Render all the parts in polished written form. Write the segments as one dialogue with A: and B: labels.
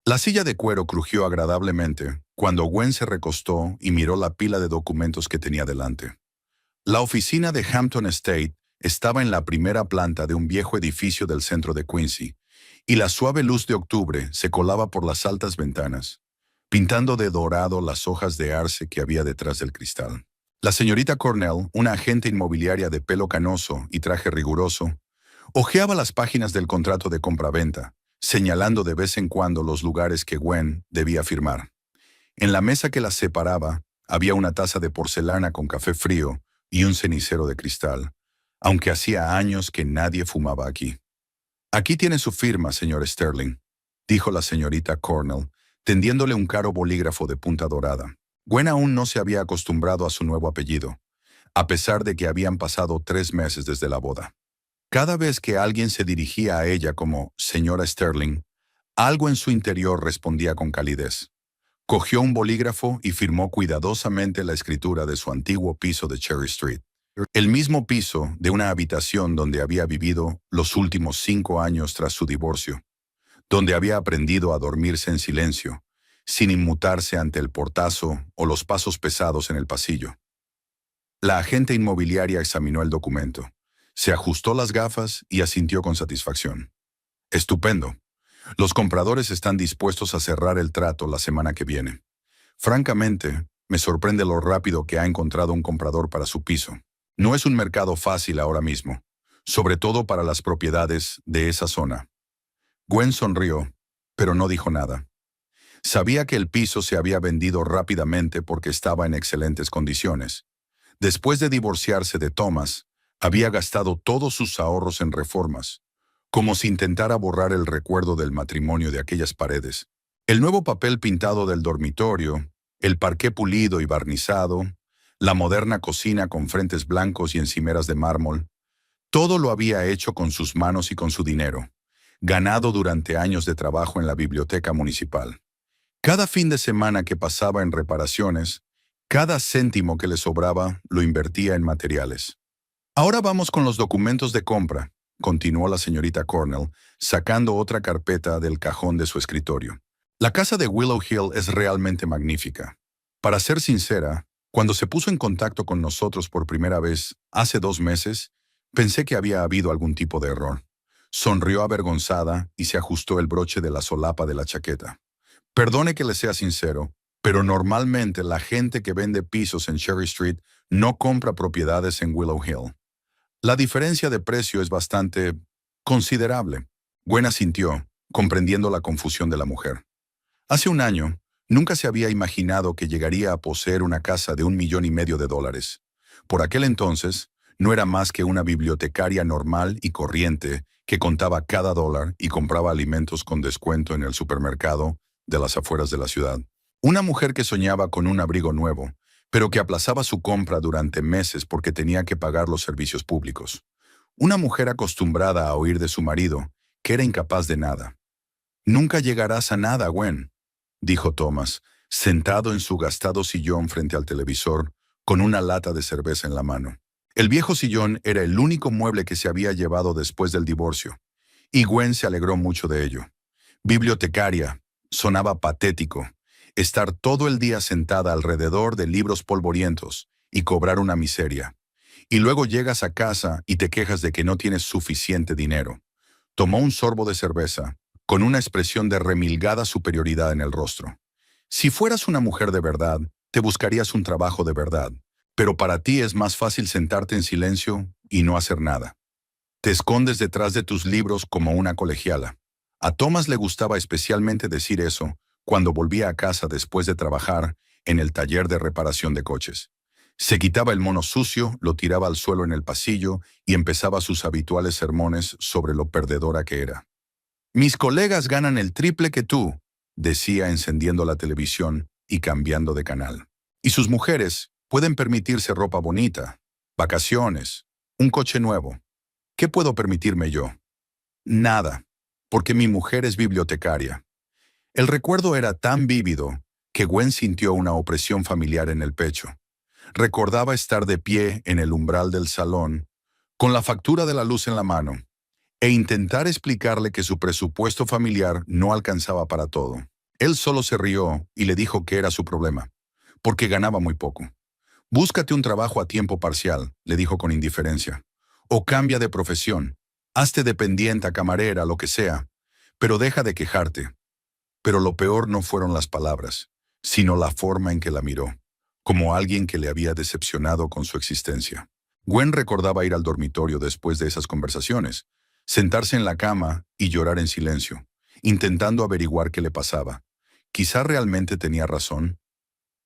A: La silla de cuero crujió agradablemente cuando Gwen se recostó y miró la pila de documentos que tenía delante. La oficina de Hampton Estate estaba en la primera planta de un viejo edificio del centro de Quincy, y la suave luz de octubre se colaba por las altas ventanas, pintando de dorado las hojas de arce que había detrás del cristal. La señorita Cornell, una agente inmobiliaria de pelo canoso y traje riguroso, hojeaba las páginas del contrato de compraventa, señalando de vez en cuando los lugares que Gwen debía firmar. En la mesa que las separaba había una taza de porcelana con café frío y un cenicero de cristal, aunque hacía años que nadie fumaba aquí. Aquí tiene su firma, señor Sterling, dijo la señorita Cornell, tendiéndole un caro bolígrafo de punta dorada. Gwen aún no se había acostumbrado a su nuevo apellido, a pesar de que habían pasado 3 meses desde la boda. Cada vez que alguien se dirigía a ella como señora Sterling, algo en su interior respondía con calidez. Cogió un bolígrafo y firmó cuidadosamente la escritura de su antiguo piso de Cherry Street. El mismo piso de una habitación donde había vivido los últimos 5 años tras su divorcio, donde había aprendido a dormirse en silencio, sin inmutarse ante el portazo o los pasos pesados en el pasillo. La agente inmobiliaria examinó el documento, se ajustó las gafas y asintió con satisfacción. Estupendo. Los compradores están dispuestos a cerrar el trato la semana que viene. Francamente, me sorprende lo rápido que ha encontrado un comprador para su piso. No es un mercado fácil ahora mismo, sobre todo para las propiedades de esa zona. Gwen sonrió, pero no dijo nada. Sabía que el piso se había vendido rápidamente porque estaba en excelentes condiciones. Después de divorciarse de Thomas, había gastado todos sus ahorros en reformas, como si intentara borrar el recuerdo del matrimonio de aquellas paredes. El nuevo papel pintado del dormitorio, el parqué pulido y barnizado, la moderna cocina con frentes blancos y encimeras de mármol, todo lo había hecho con sus manos y con su dinero, ganado durante años de trabajo en la biblioteca municipal. Cada fin de semana que pasaba en reparaciones, cada céntimo que le sobraba lo invertía en materiales. Ahora vamos con los documentos de compra, continuó la señorita Cornell, sacando otra carpeta del cajón de su escritorio. La casa de Willow Hill es realmente magnífica. Para ser sincera, cuando se puso en contacto con nosotros por primera vez, hace 2 meses, pensé que había habido algún tipo de error. Sonrió avergonzada y se ajustó el broche de la solapa de la chaqueta. Perdone que le sea sincero, pero normalmente la gente que vende pisos en Cherry Street no compra propiedades en Willow Hill. La diferencia de precio es bastante considerable. Gwen asintió, comprendiendo la confusión de la mujer. Hace un año, nunca se había imaginado que llegaría a poseer una casa de $1,500,000. Por aquel entonces, no era más que una bibliotecaria normal y corriente que contaba cada dólar y compraba alimentos con descuento en el supermercado de las afueras de la ciudad. Una mujer que soñaba con un abrigo nuevo, pero que aplazaba su compra durante meses porque tenía que pagar los servicios públicos. Una mujer acostumbrada a oír de su marido, que era incapaz de nada. «Nunca llegarás a nada, Gwen», dijo Thomas, sentado en su gastado sillón frente al televisor, con una lata de cerveza en la mano. El viejo sillón era el único mueble que se había llevado después del divorcio, y Gwen se alegró mucho de ello. Bibliotecaria, sonaba patético, estar todo el día sentada alrededor de libros polvorientos y cobrar una miseria. Y luego llegas a casa y te quejas de que no tienes suficiente dinero. Tomó un sorbo de cerveza, con una expresión de remilgada superioridad en el rostro. Si fueras una mujer de verdad, te buscarías un trabajo de verdad, pero para ti es más fácil sentarte en silencio y no hacer nada. Te escondes detrás de tus libros como una colegiala. A Thomas le gustaba especialmente decir eso cuando volvía a casa después de trabajar en el taller de reparación de coches. Se quitaba el mono sucio, lo tiraba al suelo en el pasillo y empezaba sus habituales sermones sobre lo perdedora que era. «Mis colegas ganan el triple que tú», decía encendiendo la televisión y cambiando de canal. «Y sus mujeres pueden permitirse ropa bonita, vacaciones, un coche nuevo. ¿Qué puedo permitirme yo? Nada, porque mi mujer es bibliotecaria». El recuerdo era tan vívido que Gwen sintió una opresión familiar en el pecho. Recordaba estar de pie en el umbral del salón, con la factura de la luz en la mano, e intentar explicarle que su presupuesto familiar no alcanzaba para todo. Él solo se rió y le dijo que era su problema, porque ganaba muy poco. Búscate un trabajo a tiempo parcial, le dijo con indiferencia. O cambia de profesión. Hazte dependienta, camarera, lo que sea. Pero deja de quejarte. Pero lo peor no fueron las palabras, sino la forma en que la miró, como alguien que le había decepcionado con su existencia. Gwen recordaba ir al dormitorio después de esas conversaciones, sentarse en la cama y llorar en silencio, intentando averiguar qué le pasaba. Quizá realmente tenía razón.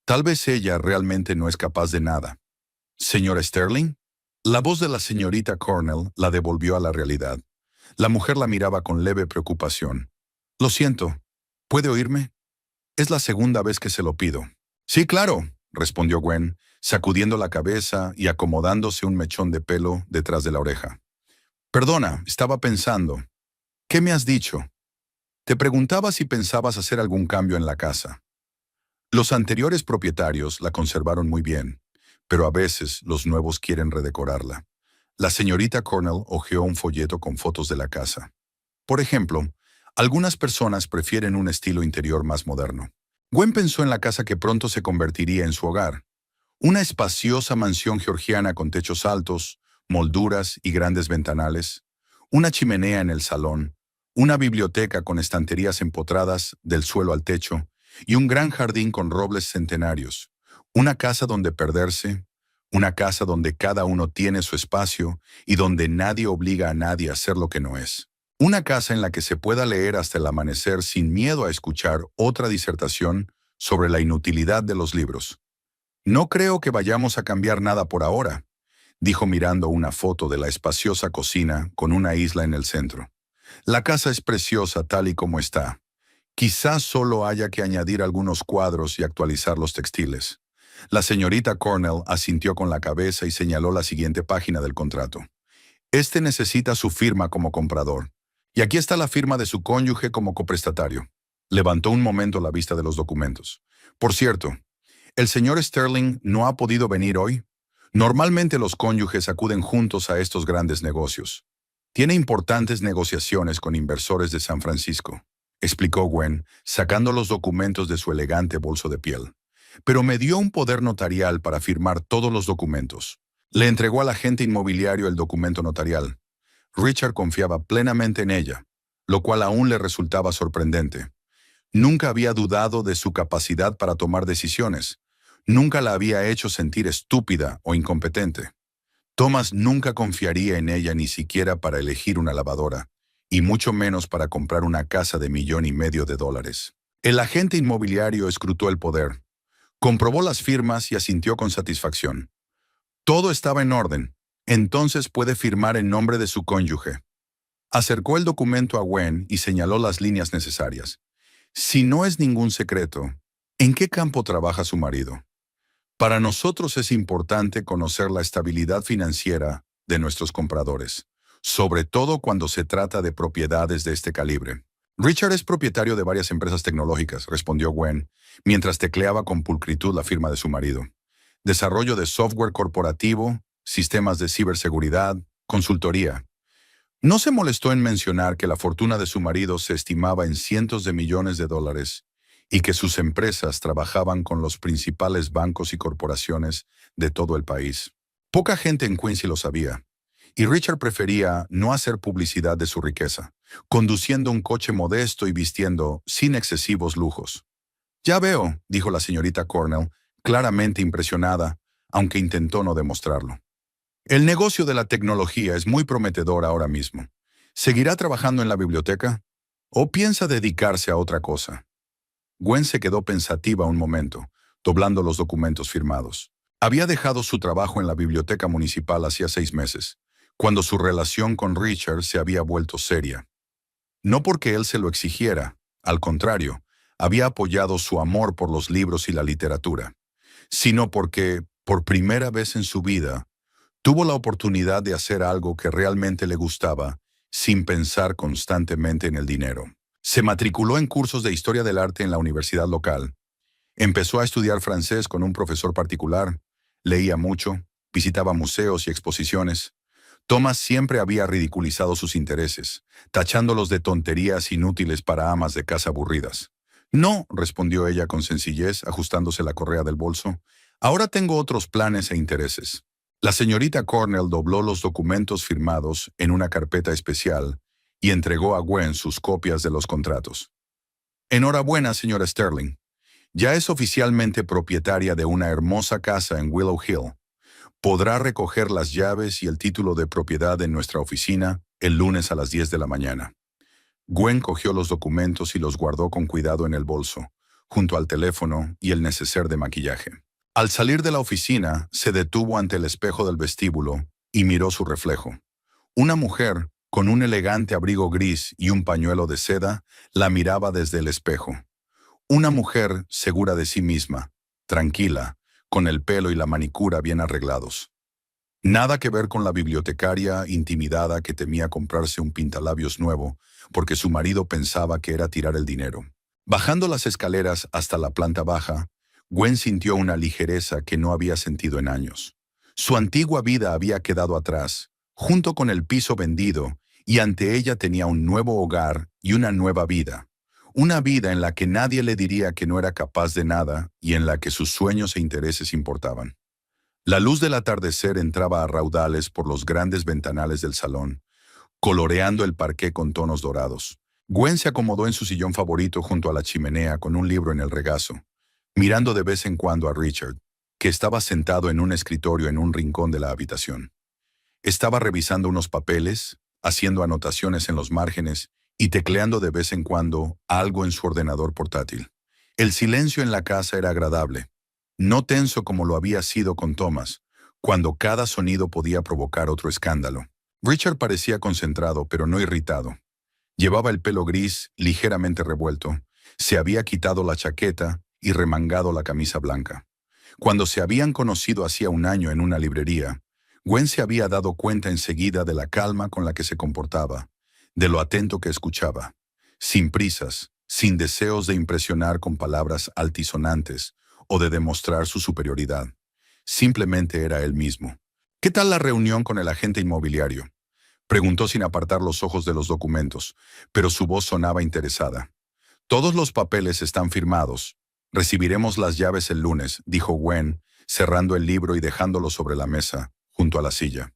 A: Tal vez ella realmente no es capaz de nada. ¿Señora Sterling? La voz de la señorita Cornell la devolvió a la realidad. La mujer la miraba con leve preocupación. Lo siento. ¿Puede oírme? Es la segunda vez que se lo pido. Sí, claro, respondió Gwen, sacudiendo la cabeza y acomodándose un mechón de pelo detrás de la oreja. Perdona, estaba pensando. ¿Qué me has dicho? Te preguntaba si pensabas hacer algún cambio en la casa. Los anteriores propietarios la conservaron muy bien, pero a veces los nuevos quieren redecorarla. La señorita Cornell hojeó un folleto con fotos de la casa. Por ejemplo, algunas personas prefieren un estilo interior más moderno. Gwen pensó en la casa que pronto se convertiría en su hogar. Una espaciosa mansión georgiana con techos altos, molduras y grandes ventanales, una chimenea en el salón, una biblioteca con estanterías empotradas del suelo al techo y un gran jardín con robles centenarios. Una casa donde perderse, una casa donde cada uno tiene su espacio y donde nadie obliga a nadie a hacer lo que no es. Una casa en la que se pueda leer hasta el amanecer sin miedo a escuchar otra disertación sobre la inutilidad de los libros. No creo que vayamos a cambiar nada por ahora, dijo mirando una foto de la espaciosa cocina con una isla en el centro. La casa es preciosa tal y como está. Quizás solo haya que añadir algunos cuadros y actualizar los textiles. La señorita Cornell asintió con la cabeza y señaló la siguiente página del contrato. Este necesita su firma como comprador. Y aquí está la firma de su cónyuge como coprestatario. Levantó un momento la vista de los documentos. Por cierto, ¿el señor Sterling no ha podido venir hoy? Normalmente los cónyuges acuden juntos a estos grandes negocios. Tiene importantes negociaciones con inversores de San Francisco, explicó Gwen, sacando los documentos de su elegante bolso de piel. Pero me dio un poder notarial para firmar todos los documentos. Le entregó al agente inmobiliario el documento notarial. Richard confiaba plenamente en ella, lo cual aún le resultaba sorprendente. Nunca había dudado de su capacidad para tomar decisiones. Nunca la había hecho sentir estúpida o incompetente. Thomas nunca confiaría en ella ni siquiera para elegir una lavadora, y mucho menos para comprar una casa de $1,500,000. El agente inmobiliario escrutó el poder, comprobó las firmas y asintió con satisfacción. Todo estaba en orden. Entonces puede firmar en nombre de su cónyuge. Acercó el documento a Gwen y señaló las líneas necesarias. Si no es ningún secreto, ¿en qué campo trabaja su marido? Para nosotros es importante conocer la estabilidad financiera de nuestros compradores, sobre todo cuando se trata de propiedades de este calibre. Richard es propietario de varias empresas tecnológicas, respondió Gwen, mientras tecleaba con pulcritud la firma de su marido. Desarrollo de software corporativo, sistemas de ciberseguridad, consultoría. No se molestó en mencionar que la fortuna de su marido se estimaba en cientos de millones de dólares y que sus empresas trabajaban con los principales bancos y corporaciones de todo el país. Poca gente en Quincy lo sabía, y Richard prefería no hacer publicidad de su riqueza, conduciendo un coche modesto y vistiendo sin excesivos lujos. Ya veo, dijo la señorita Cornell, claramente impresionada, aunque intentó no demostrarlo. El negocio de la tecnología es muy prometedor ahora mismo. ¿Seguirá trabajando en la biblioteca? ¿O piensa dedicarse a otra cosa? Gwen se quedó pensativa un momento, doblando los documentos firmados. Había dejado su trabajo en la biblioteca municipal hacía 6 meses, cuando su relación con Richard se había vuelto seria. No porque él se lo exigiera, al contrario, había apoyado su amor por los libros y la literatura, sino porque, por primera vez en su vida, tuvo la oportunidad de hacer algo que realmente le gustaba, sin pensar constantemente en el dinero. Se matriculó en cursos de historia del arte en la universidad local. Empezó a estudiar francés con un profesor particular, leía mucho, visitaba museos y exposiciones. Thomas siempre había ridiculizado sus intereses, tachándolos de tonterías inútiles para amas de casa aburridas. No, respondió ella con sencillez, ajustándose la correa del bolso. Ahora tengo otros planes e intereses. La señorita Cornell dobló los documentos firmados en una carpeta especial y entregó a Gwen sus copias de los contratos. Enhorabuena, señora Sterling. Ya es oficialmente propietaria de una hermosa casa en Willow Hill. Podrá recoger las llaves y el título de propiedad en nuestra oficina el lunes a las 10 de la mañana. Gwen cogió los documentos y los guardó con cuidado en el bolso, junto al teléfono y el neceser de maquillaje. Al salir de la oficina, se detuvo ante el espejo del vestíbulo y miró su reflejo. Una mujer, con un elegante abrigo gris y un pañuelo de seda, la miraba desde el espejo. Una mujer segura de sí misma, tranquila, con el pelo y la manicura bien arreglados. Nada que ver con la bibliotecaria intimidada que temía comprarse un pintalabios nuevo porque su marido pensaba que era tirar el dinero. Bajando las escaleras hasta la planta baja, Gwen sintió una ligereza que no había sentido en años. Su antigua vida había quedado atrás, junto con el piso vendido, y ante ella tenía un nuevo hogar y una nueva vida. Una vida en la que nadie le diría que no era capaz de nada y en la que sus sueños e intereses importaban. La luz del atardecer entraba a raudales por los grandes ventanales del salón, coloreando el parqué con tonos dorados. Gwen se acomodó en su sillón favorito junto a la chimenea con un libro en el regazo, mirando de vez en cuando a Richard, que estaba sentado en un escritorio en un rincón de la habitación. Estaba revisando unos papeles, haciendo anotaciones en los márgenes y tecleando de vez en cuando algo en su ordenador portátil. El silencio en la casa era agradable, no tenso como lo había sido con Thomas, cuando cada sonido podía provocar otro escándalo. Richard parecía concentrado, pero no irritado. Llevaba el pelo gris, ligeramente revuelto, se había quitado la chaqueta y remangado la camisa blanca. Cuando se habían conocido hacía un año en una librería, Gwen se había dado cuenta enseguida de la calma con la que se comportaba, de lo atento que escuchaba, sin prisas, sin deseos de impresionar con palabras altisonantes o de demostrar su superioridad. Simplemente era él mismo. ¿Qué tal la reunión con el agente inmobiliario?, preguntó sin apartar los ojos de los documentos, pero su voz sonaba interesada. Todos los papeles están firmados. Recibiremos las llaves el lunes, dijo Gwen, cerrando el libro y dejándolo sobre la mesa, junto a la silla.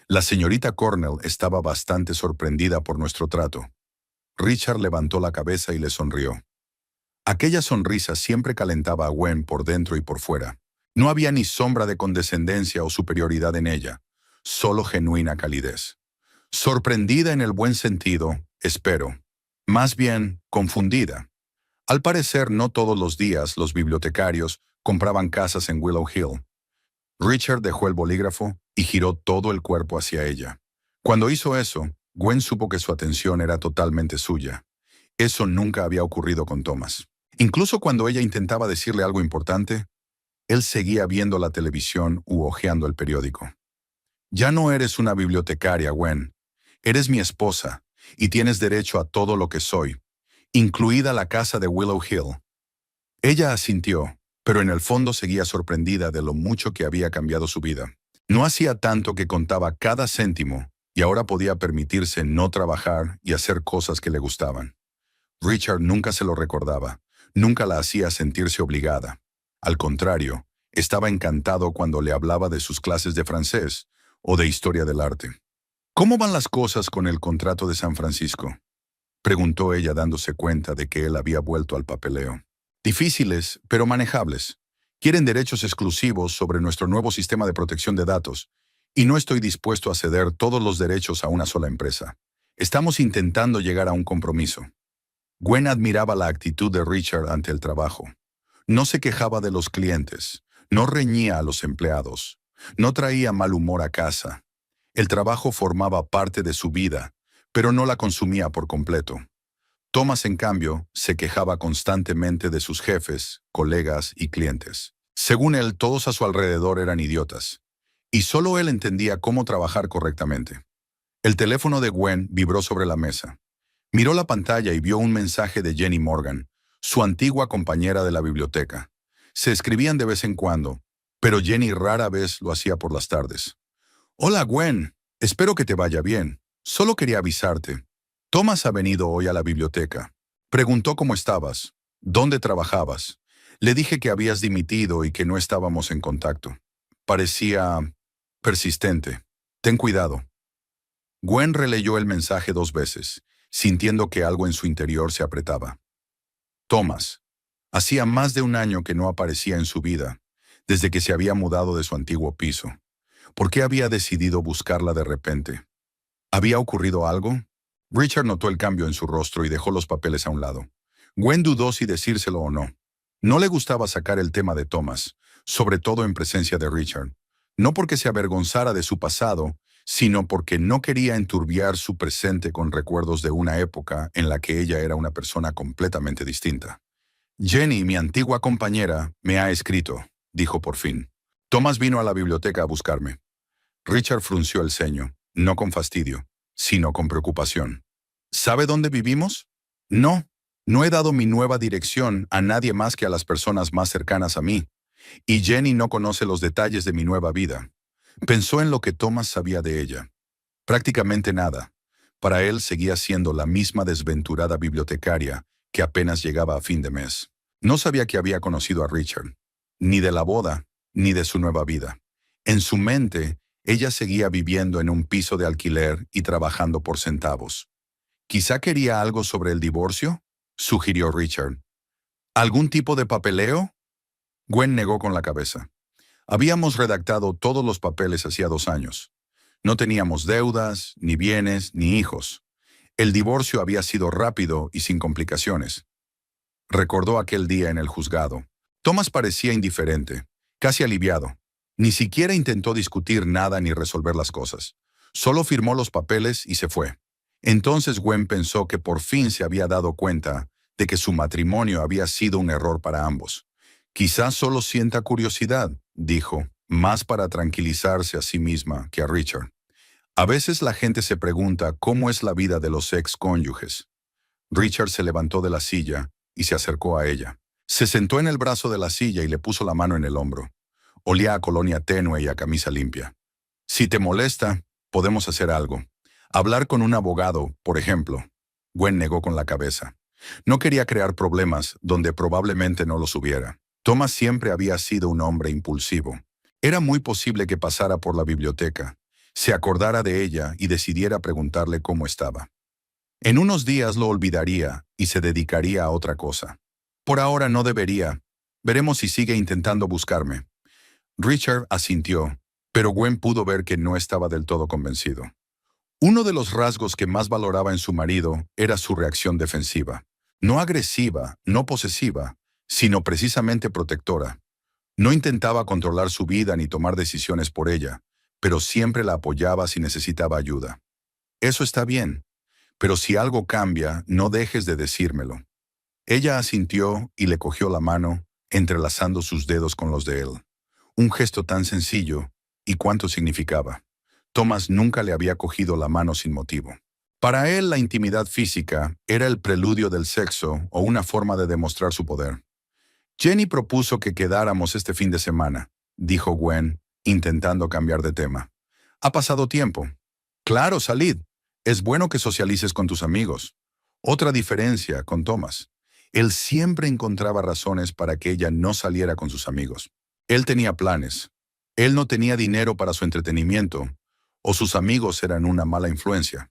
A: La señorita Cornell estaba bastante sorprendida por nuestro trato. Richard levantó la cabeza y le sonrió. Aquella sonrisa siempre calentaba a Gwen por dentro y por fuera. No había ni sombra de condescendencia o superioridad en ella, solo genuina calidez. Sorprendida en el buen sentido, espero. Más bien, confundida. Al parecer, no todos los días los bibliotecarios compraban casas en Willow Hill. Richard dejó el bolígrafo y giró todo el cuerpo hacia ella. Cuando hizo eso, Gwen supo que su atención era totalmente suya. Eso nunca había ocurrido con Thomas. Incluso cuando ella intentaba decirle algo importante, él seguía viendo la televisión u hojeando el periódico. Ya no eres una bibliotecaria, Gwen. Eres mi esposa, y tienes derecho a todo lo que soy, incluida la casa de Willow Hill. Ella asintió, pero en el fondo seguía sorprendida de lo mucho que había cambiado su vida. No hacía tanto que contaba cada céntimo, y ahora podía permitirse no trabajar y hacer cosas que le gustaban. Richard nunca se lo recordaba, nunca la hacía sentirse obligada. Al contrario, estaba encantado cuando le hablaba de sus clases de francés o de historia del arte. ¿Cómo van las cosas con el contrato de San Francisco?, preguntó ella dándose cuenta de que él había vuelto al papeleo. Difíciles, pero manejables. Quieren derechos exclusivos sobre nuestro nuevo sistema de protección de datos, y no estoy dispuesto a ceder todos los derechos a una sola empresa. Estamos intentando llegar a un compromiso. Gwen admiraba la actitud de Richard ante el trabajo. No se quejaba de los clientes, no reñía a los empleados, no traía mal humor a casa. El trabajo formaba parte de su vida, pero no la consumía por completo. Thomas, en cambio, se quejaba constantemente de sus jefes, colegas y clientes. Según él, todos a su alrededor eran idiotas, y solo él entendía cómo trabajar correctamente. El teléfono de Gwen vibró sobre la mesa. Miró la pantalla y vio un mensaje de Jenny Morgan, su antigua compañera de la biblioteca. Se escribían de vez en cuando, pero Jenny rara vez lo hacía por las tardes. «Hola, Gwen. Espero que te vaya bien. Solo quería avisarte. Thomas ha venido hoy a la biblioteca. Preguntó cómo estabas. ¿Dónde trabajabas? Le dije que habías dimitido y que no estábamos en contacto. Parecía persistente. Ten cuidado. Gwen releyó el mensaje 2 veces, sintiendo que algo en su interior se apretaba. Thomas. Hacía más de un año que no aparecía en su vida, desde que se había mudado de su antiguo piso. ¿Por qué había decidido buscarla de repente? ¿Había ocurrido algo? Richard notó el cambio en su rostro y dejó los papeles a un lado. Gwen dudó si decírselo o no. No le gustaba sacar el tema de Thomas, sobre todo en presencia de Richard. No porque se avergonzara de su pasado, sino porque no quería enturbiar su presente con recuerdos de una época en la que ella era una persona completamente distinta. Jenny, mi antigua compañera, me ha escrito, dijo por fin. Thomas vino a la biblioteca a buscarme. Richard frunció el ceño, no con fastidio, sino con preocupación. ¿Sabe dónde vivimos? No, no he dado mi nueva dirección a nadie más que a las personas más cercanas a mí, y Jenny no conoce los detalles de mi nueva vida. Pensó en lo que Thomas sabía de ella. Prácticamente nada. Para él seguía siendo la misma desventurada bibliotecaria que apenas llegaba a fin de mes. No sabía que había conocido a Richard, ni de la boda, ni de su nueva vida. En su mente, ella seguía viviendo en un piso de alquiler y trabajando por centavos. ¿Quizá quería algo sobre el divorcio?, sugirió Richard. ¿Algún tipo de papeleo? Gwen negó con la cabeza. Habíamos redactado todos los papeles hacía 2 años. No teníamos deudas, ni bienes, ni hijos. El divorcio había sido rápido y sin complicaciones. Recordó aquel día en el juzgado. Thomas parecía indiferente, casi aliviado. Ni siquiera intentó discutir nada ni resolver las cosas. Solo firmó los papeles y se fue. Entonces Gwen pensó que por fin se había dado cuenta de que su matrimonio había sido un error para ambos. Quizás solo sienta curiosidad, dijo, más para tranquilizarse a sí misma que a Richard. A veces la gente se pregunta cómo es la vida de los ex-cónyuges. Richard se levantó de la silla y se acercó a ella. Se sentó en el brazo de la silla y le puso la mano en el hombro. Olía a colonia tenue y a camisa limpia. Si te molesta, podemos hacer algo. Hablar con un abogado, por ejemplo. Gwen negó con la cabeza. No quería crear problemas donde probablemente no los hubiera. Thomas siempre había sido un hombre impulsivo. Era muy posible que pasara por la biblioteca, se acordara de ella y decidiera preguntarle cómo estaba. En unos días lo olvidaría y se dedicaría a otra cosa. Por ahora no debería. Veremos si sigue intentando buscarme. Richard asintió, pero Gwen pudo ver que no estaba del todo convencido. Uno de los rasgos que más valoraba en su marido era su reacción defensiva. No agresiva, no posesiva, sino precisamente protectora. No intentaba controlar su vida ni tomar decisiones por ella, pero siempre la apoyaba si necesitaba ayuda. Eso está bien, pero si algo cambia, no dejes de decírmelo. Ella asintió y le cogió la mano, entrelazando sus dedos con los de él. Un gesto tan sencillo, y cuánto significaba. Thomas nunca le había cogido la mano sin motivo. Para él, la intimidad física era el preludio del sexo o una forma de demostrar su poder. Jenny propuso que quedáramos este fin de semana, dijo Gwen, intentando cambiar de tema. Ha pasado tiempo. Claro, salid. Es bueno que socialices con tus amigos. Otra diferencia con Thomas. Él siempre encontraba razones para que ella no saliera con sus amigos. Él tenía planes. Él no tenía dinero para su entretenimiento, o sus amigos eran una mala influencia.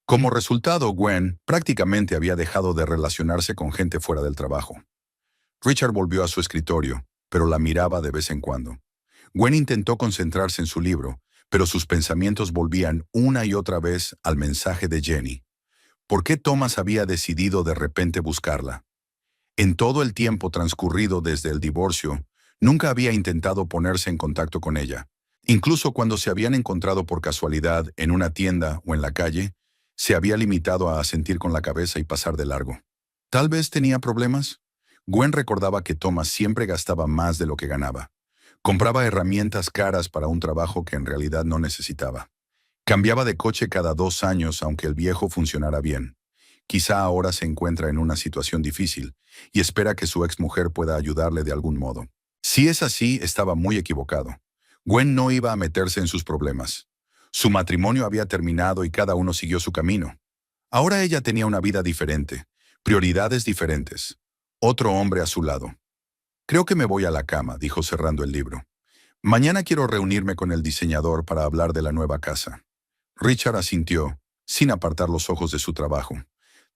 A: Como resultado, Gwen prácticamente había dejado de relacionarse con gente fuera del trabajo. Richard volvió a su escritorio, pero la miraba de vez en cuando. Gwen intentó concentrarse en su libro, pero sus pensamientos volvían una y otra vez al mensaje de Jenny. ¿Por qué Thomas había decidido de repente buscarla? En todo el tiempo transcurrido desde el divorcio, nunca había intentado ponerse en contacto con ella. Incluso cuando se habían encontrado por casualidad en una tienda o en la calle, se había limitado a asentir con la cabeza y pasar de largo. ¿Tal vez tenía problemas? Gwen recordaba que Thomas siempre gastaba más de lo que ganaba. Compraba herramientas caras para un trabajo que en realidad no necesitaba. Cambiaba de coche cada 2 años aunque el viejo funcionara bien. Quizá ahora se encuentra en una situación difícil y espera que su exmujer pueda ayudarle de algún modo. Si es así, estaba muy equivocado. Gwen no iba a meterse en sus problemas. Su matrimonio había terminado y cada uno siguió su camino. Ahora ella tenía una vida diferente, prioridades diferentes. Otro hombre a su lado. Creo que me voy a la cama, dijo cerrando el libro. Mañana quiero reunirme con el diseñador para hablar de la nueva casa. Richard asintió, sin apartar los ojos de su trabajo.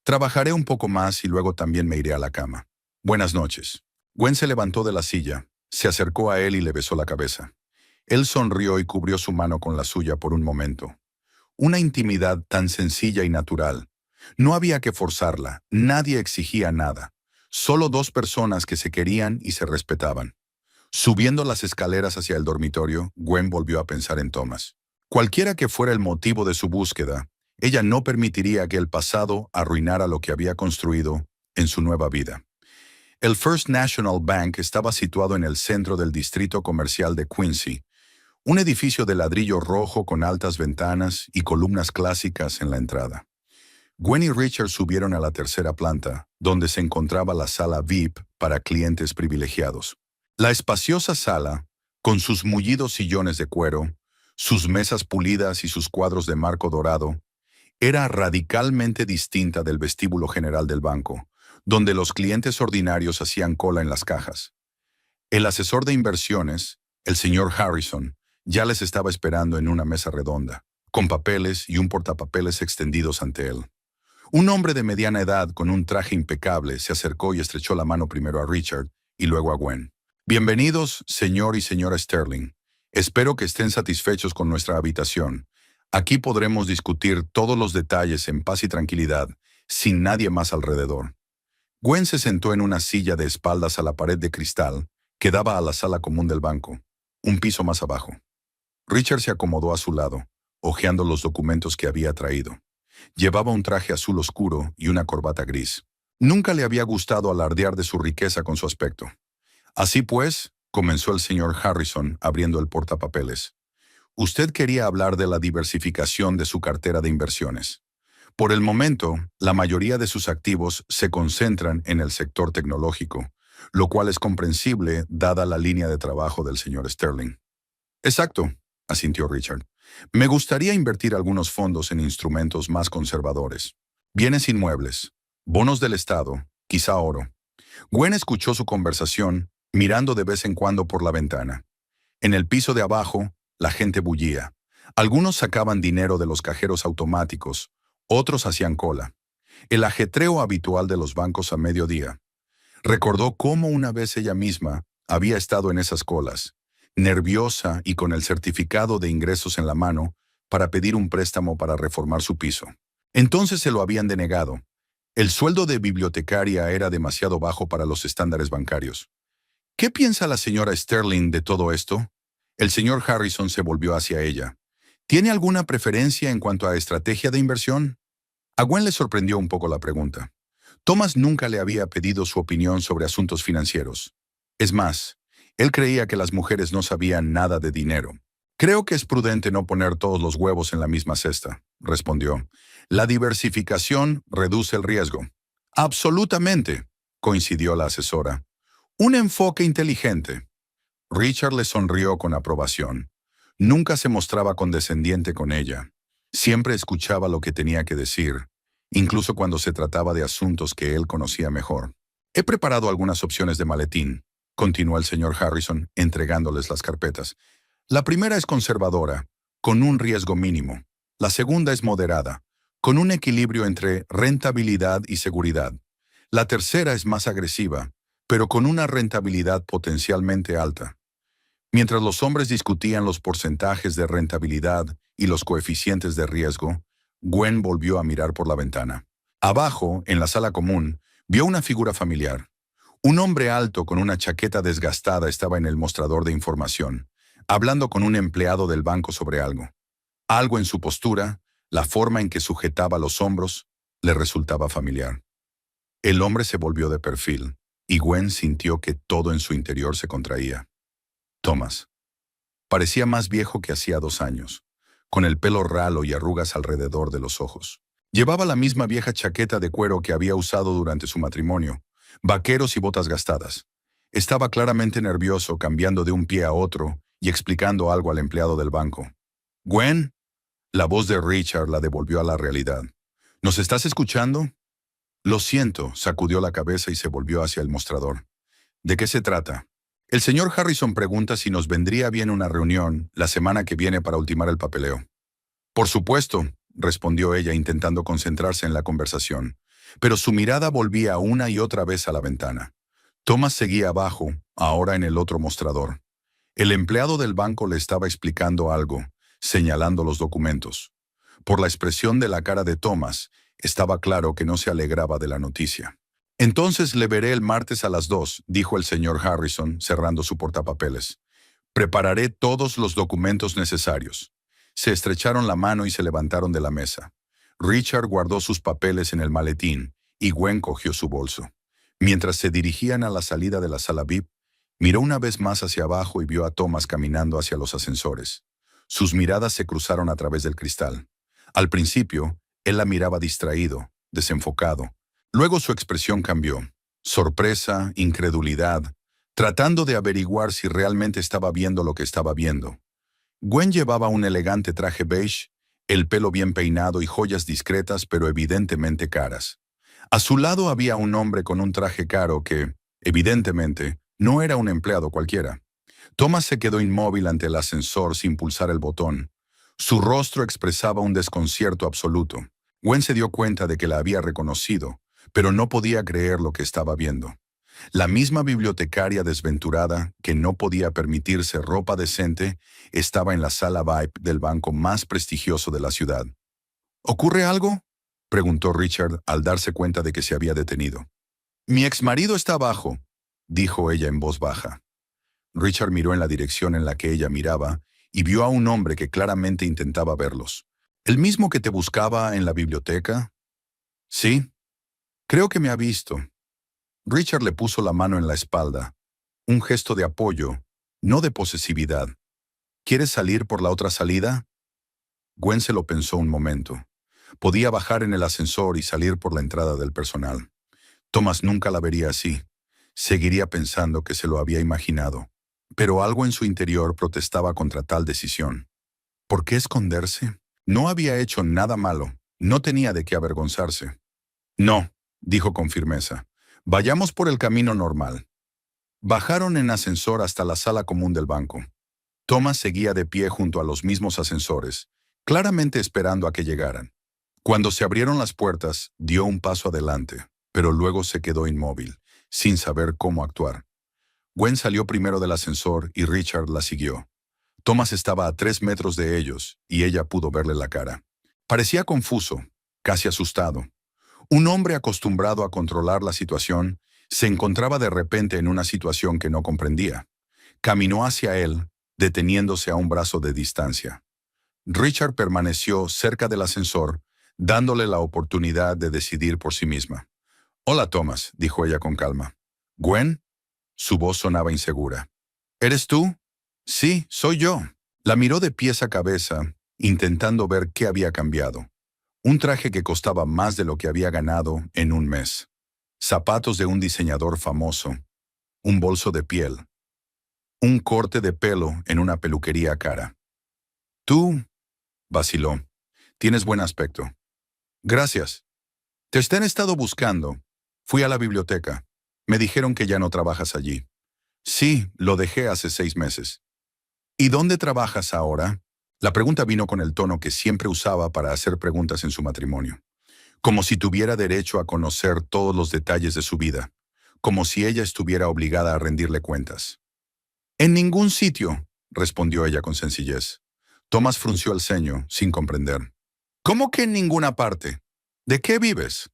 A: Trabajaré un poco más y luego también me iré a la cama. Buenas noches. Gwen se levantó de la silla, se acercó a él y le besó la cabeza. Él sonrió y cubrió su mano con la suya por un momento. Una intimidad tan sencilla y natural. No había que forzarla, nadie exigía nada. Solo dos personas que se querían y se respetaban. Subiendo las escaleras hacia el dormitorio, Gwen volvió a pensar en Thomas. Cualquiera que fuera el motivo de su búsqueda, ella no permitiría que el pasado arruinara lo que había construido en su nueva vida. El First National Bank estaba situado en el centro del distrito comercial de Quincy, un edificio de ladrillo rojo con altas ventanas y columnas clásicas en la entrada. Gwen y Richard subieron a la tercera planta, donde se encontraba la sala VIP para clientes privilegiados. La espaciosa sala, con sus mullidos sillones de cuero, sus mesas pulidas y sus cuadros de marco dorado, era radicalmente distinta del vestíbulo general del banco, donde los clientes ordinarios hacían cola en las cajas. El asesor de inversiones, el señor Harrison, ya les estaba esperando en una mesa redonda, con papeles y un portapapeles extendidos ante él. Un hombre de mediana edad con un traje impecable se acercó y estrechó la mano primero a Richard y luego a Gwen. Bienvenidos, señor y señora Sterling. Espero que estén satisfechos con nuestra habitación. Aquí podremos discutir todos los detalles en paz y tranquilidad, sin nadie más alrededor. Gwen se sentó en una silla de espaldas a la pared de cristal que daba a la sala común del banco, un piso más abajo. Richard se acomodó a su lado, hojeando los documentos que había traído. Llevaba un traje azul oscuro y una corbata gris. Nunca le había gustado alardear de su riqueza con su aspecto. Así pues, comenzó el señor Harrison abriendo el portapapeles. Usted quería hablar de la diversificación de su cartera de inversiones. Por el momento, la mayoría de sus activos se concentran en el sector tecnológico, lo cual es comprensible dada la línea de trabajo del señor Sterling. Exacto, asintió Richard. Me gustaría invertir algunos fondos en instrumentos más conservadores. Bienes inmuebles, bonos del Estado, quizá oro. Gwen escuchó su conversación, mirando de vez en cuando por la ventana. En el piso de abajo, la gente bullía. Algunos sacaban dinero de los cajeros automáticos, otros hacían cola. El ajetreo habitual de los bancos a mediodía. Recordó cómo una vez ella misma había estado en esas colas, nerviosa y con el certificado de ingresos en la mano para pedir un préstamo para reformar su piso. Entonces se lo habían denegado. El sueldo de bibliotecaria era demasiado bajo para los estándares bancarios. ¿Qué piensa la señora Sterling de todo esto? El señor Harrison se volvió hacia ella. ¿Tiene alguna preferencia en cuanto a estrategia de inversión? A Gwen le sorprendió un poco la pregunta. Thomas nunca le había pedido su opinión sobre asuntos financieros. Es más, él creía que las mujeres no sabían nada de dinero. Creo que es prudente no poner todos los huevos en la misma cesta, respondió. La diversificación reduce el riesgo. Absolutamente, coincidió la asesora. Un enfoque inteligente. Richard le sonrió con aprobación. Nunca se mostraba condescendiente con ella. Siempre escuchaba lo que tenía que decir, incluso cuando se trataba de asuntos que él conocía mejor. He preparado algunas opciones de maletín, continuó el señor Harrison, entregándoles las carpetas. La primera es conservadora, con un riesgo mínimo. La segunda es moderada, con un equilibrio entre rentabilidad y seguridad. La tercera es más agresiva, pero con una rentabilidad potencialmente alta. Mientras los hombres discutían los porcentajes de rentabilidad y los coeficientes de riesgo, Gwen volvió a mirar por la ventana. Abajo, en la sala común, vio una figura familiar. Un hombre alto con una chaqueta desgastada estaba en el mostrador de información, hablando con un empleado del banco sobre algo. Algo en su postura, la forma en que sujetaba los hombros, le resultaba familiar. El hombre se volvió de perfil, y Gwen sintió que todo en su interior se contraía. Thomas. Parecía más viejo que hacía 2 años, con el pelo ralo y arrugas alrededor de los ojos. Llevaba la misma vieja chaqueta de cuero que había usado durante su matrimonio, vaqueros y botas gastadas. Estaba claramente nervioso, cambiando de un pie a otro y explicando algo al empleado del banco. «Gwen», la voz de Richard la devolvió a la realidad. «¿Nos estás escuchando?» Lo siento, sacudió la cabeza y se volvió hacia el mostrador. ¿De qué se trata? El señor Harrison pregunta si nos vendría bien una reunión la semana que viene para ultimar el papeleo. Por supuesto, respondió ella intentando concentrarse en la conversación, pero su mirada volvía una y otra vez a la ventana. Thomas seguía abajo, ahora en el otro mostrador. El empleado del banco le estaba explicando algo, señalando los documentos. Por la expresión de la cara de Thomas, estaba claro que no se alegraba de la noticia. Entonces le veré el martes a las 2, dijo el señor Harrison, cerrando su portapapeles. Prepararé todos los documentos necesarios. Se estrecharon la mano y se levantaron de la mesa. Richard guardó sus papeles en el maletín y Gwen cogió su bolso. Mientras se dirigían a la salida de la sala VIP, miró una vez más hacia abajo y vio a Thomas caminando hacia los ascensores. Sus miradas se cruzaron a través del cristal. Al principio, él la miraba distraído, desenfocado. Luego su expresión cambió. Sorpresa, incredulidad, tratando de averiguar si realmente estaba viendo lo que estaba viendo. Gwen llevaba un elegante traje beige, el pelo bien peinado y joyas discretas pero evidentemente caras. A su lado había un hombre con un traje caro que, evidentemente, no era un empleado cualquiera. Thomas se quedó inmóvil ante el ascensor sin pulsar el botón. Su rostro expresaba un desconcierto absoluto. Gwen se dio cuenta de que la había reconocido, pero no podía creer lo que estaba viendo. La misma bibliotecaria desventurada, que no podía permitirse ropa decente, estaba en la sala VIP del banco más prestigioso de la ciudad. ¿Ocurre algo?, preguntó Richard al darse cuenta de que se había detenido. Mi exmarido está abajo, dijo ella en voz baja. Richard miró en la dirección en la que ella miraba y vio a un hombre que claramente intentaba verlos. ¿El mismo que te buscaba en la biblioteca? Sí, creo que me ha visto. Richard le puso la mano en la espalda, un gesto de apoyo, no de posesividad. ¿Quieres salir por la otra salida? Gwen se lo pensó un momento. Podía bajar en el ascensor y salir por la entrada del personal. Thomas nunca la vería así. Seguiría pensando que se lo había imaginado. Pero algo en su interior protestaba contra tal decisión. ¿Por qué esconderse? No había hecho nada malo. No tenía de qué avergonzarse. No, dijo con firmeza. Vayamos por el camino normal. Bajaron en ascensor hasta la sala común del banco. Thomas seguía de pie junto a los mismos ascensores, claramente esperando a que llegaran. Cuando se abrieron las puertas, dio un paso adelante, pero luego se quedó inmóvil, sin saber cómo actuar. Gwen salió primero del ascensor y Richard la siguió. Thomas estaba a 3 metros de ellos y ella pudo verle la cara. Parecía confuso, casi asustado. Un hombre acostumbrado a controlar la situación se encontraba de repente en una situación que no comprendía. Caminó hacia él, deteniéndose a un brazo de distancia. Richard permaneció cerca del ascensor, dándole la oportunidad de decidir por sí misma. «Hola, Thomas», dijo ella con calma. «¿Gwen?» Su voz sonaba insegura. «¿Eres tú?» «Sí, soy yo». La miró de pies a cabeza, intentando ver qué había cambiado. Un traje que costaba más de lo que había ganado en un mes. Zapatos de un diseñador famoso. Un bolso de piel. Un corte de pelo en una peluquería cara. «Tú», vaciló, «tienes buen aspecto». «Gracias. Te han estado buscando. Fui a la biblioteca. Me dijeron que ya no trabajas allí». «Sí, lo dejé hace 6 meses». «¿Y dónde trabajas ahora?» La pregunta vino con el tono que siempre usaba para hacer preguntas en su matrimonio. Como si tuviera derecho a conocer todos los detalles de su vida. Como si ella estuviera obligada a rendirle cuentas. «En ningún sitio», respondió ella con sencillez. Thomas frunció el ceño, sin comprender. «¿Cómo que en ninguna parte? ¿De qué vives?»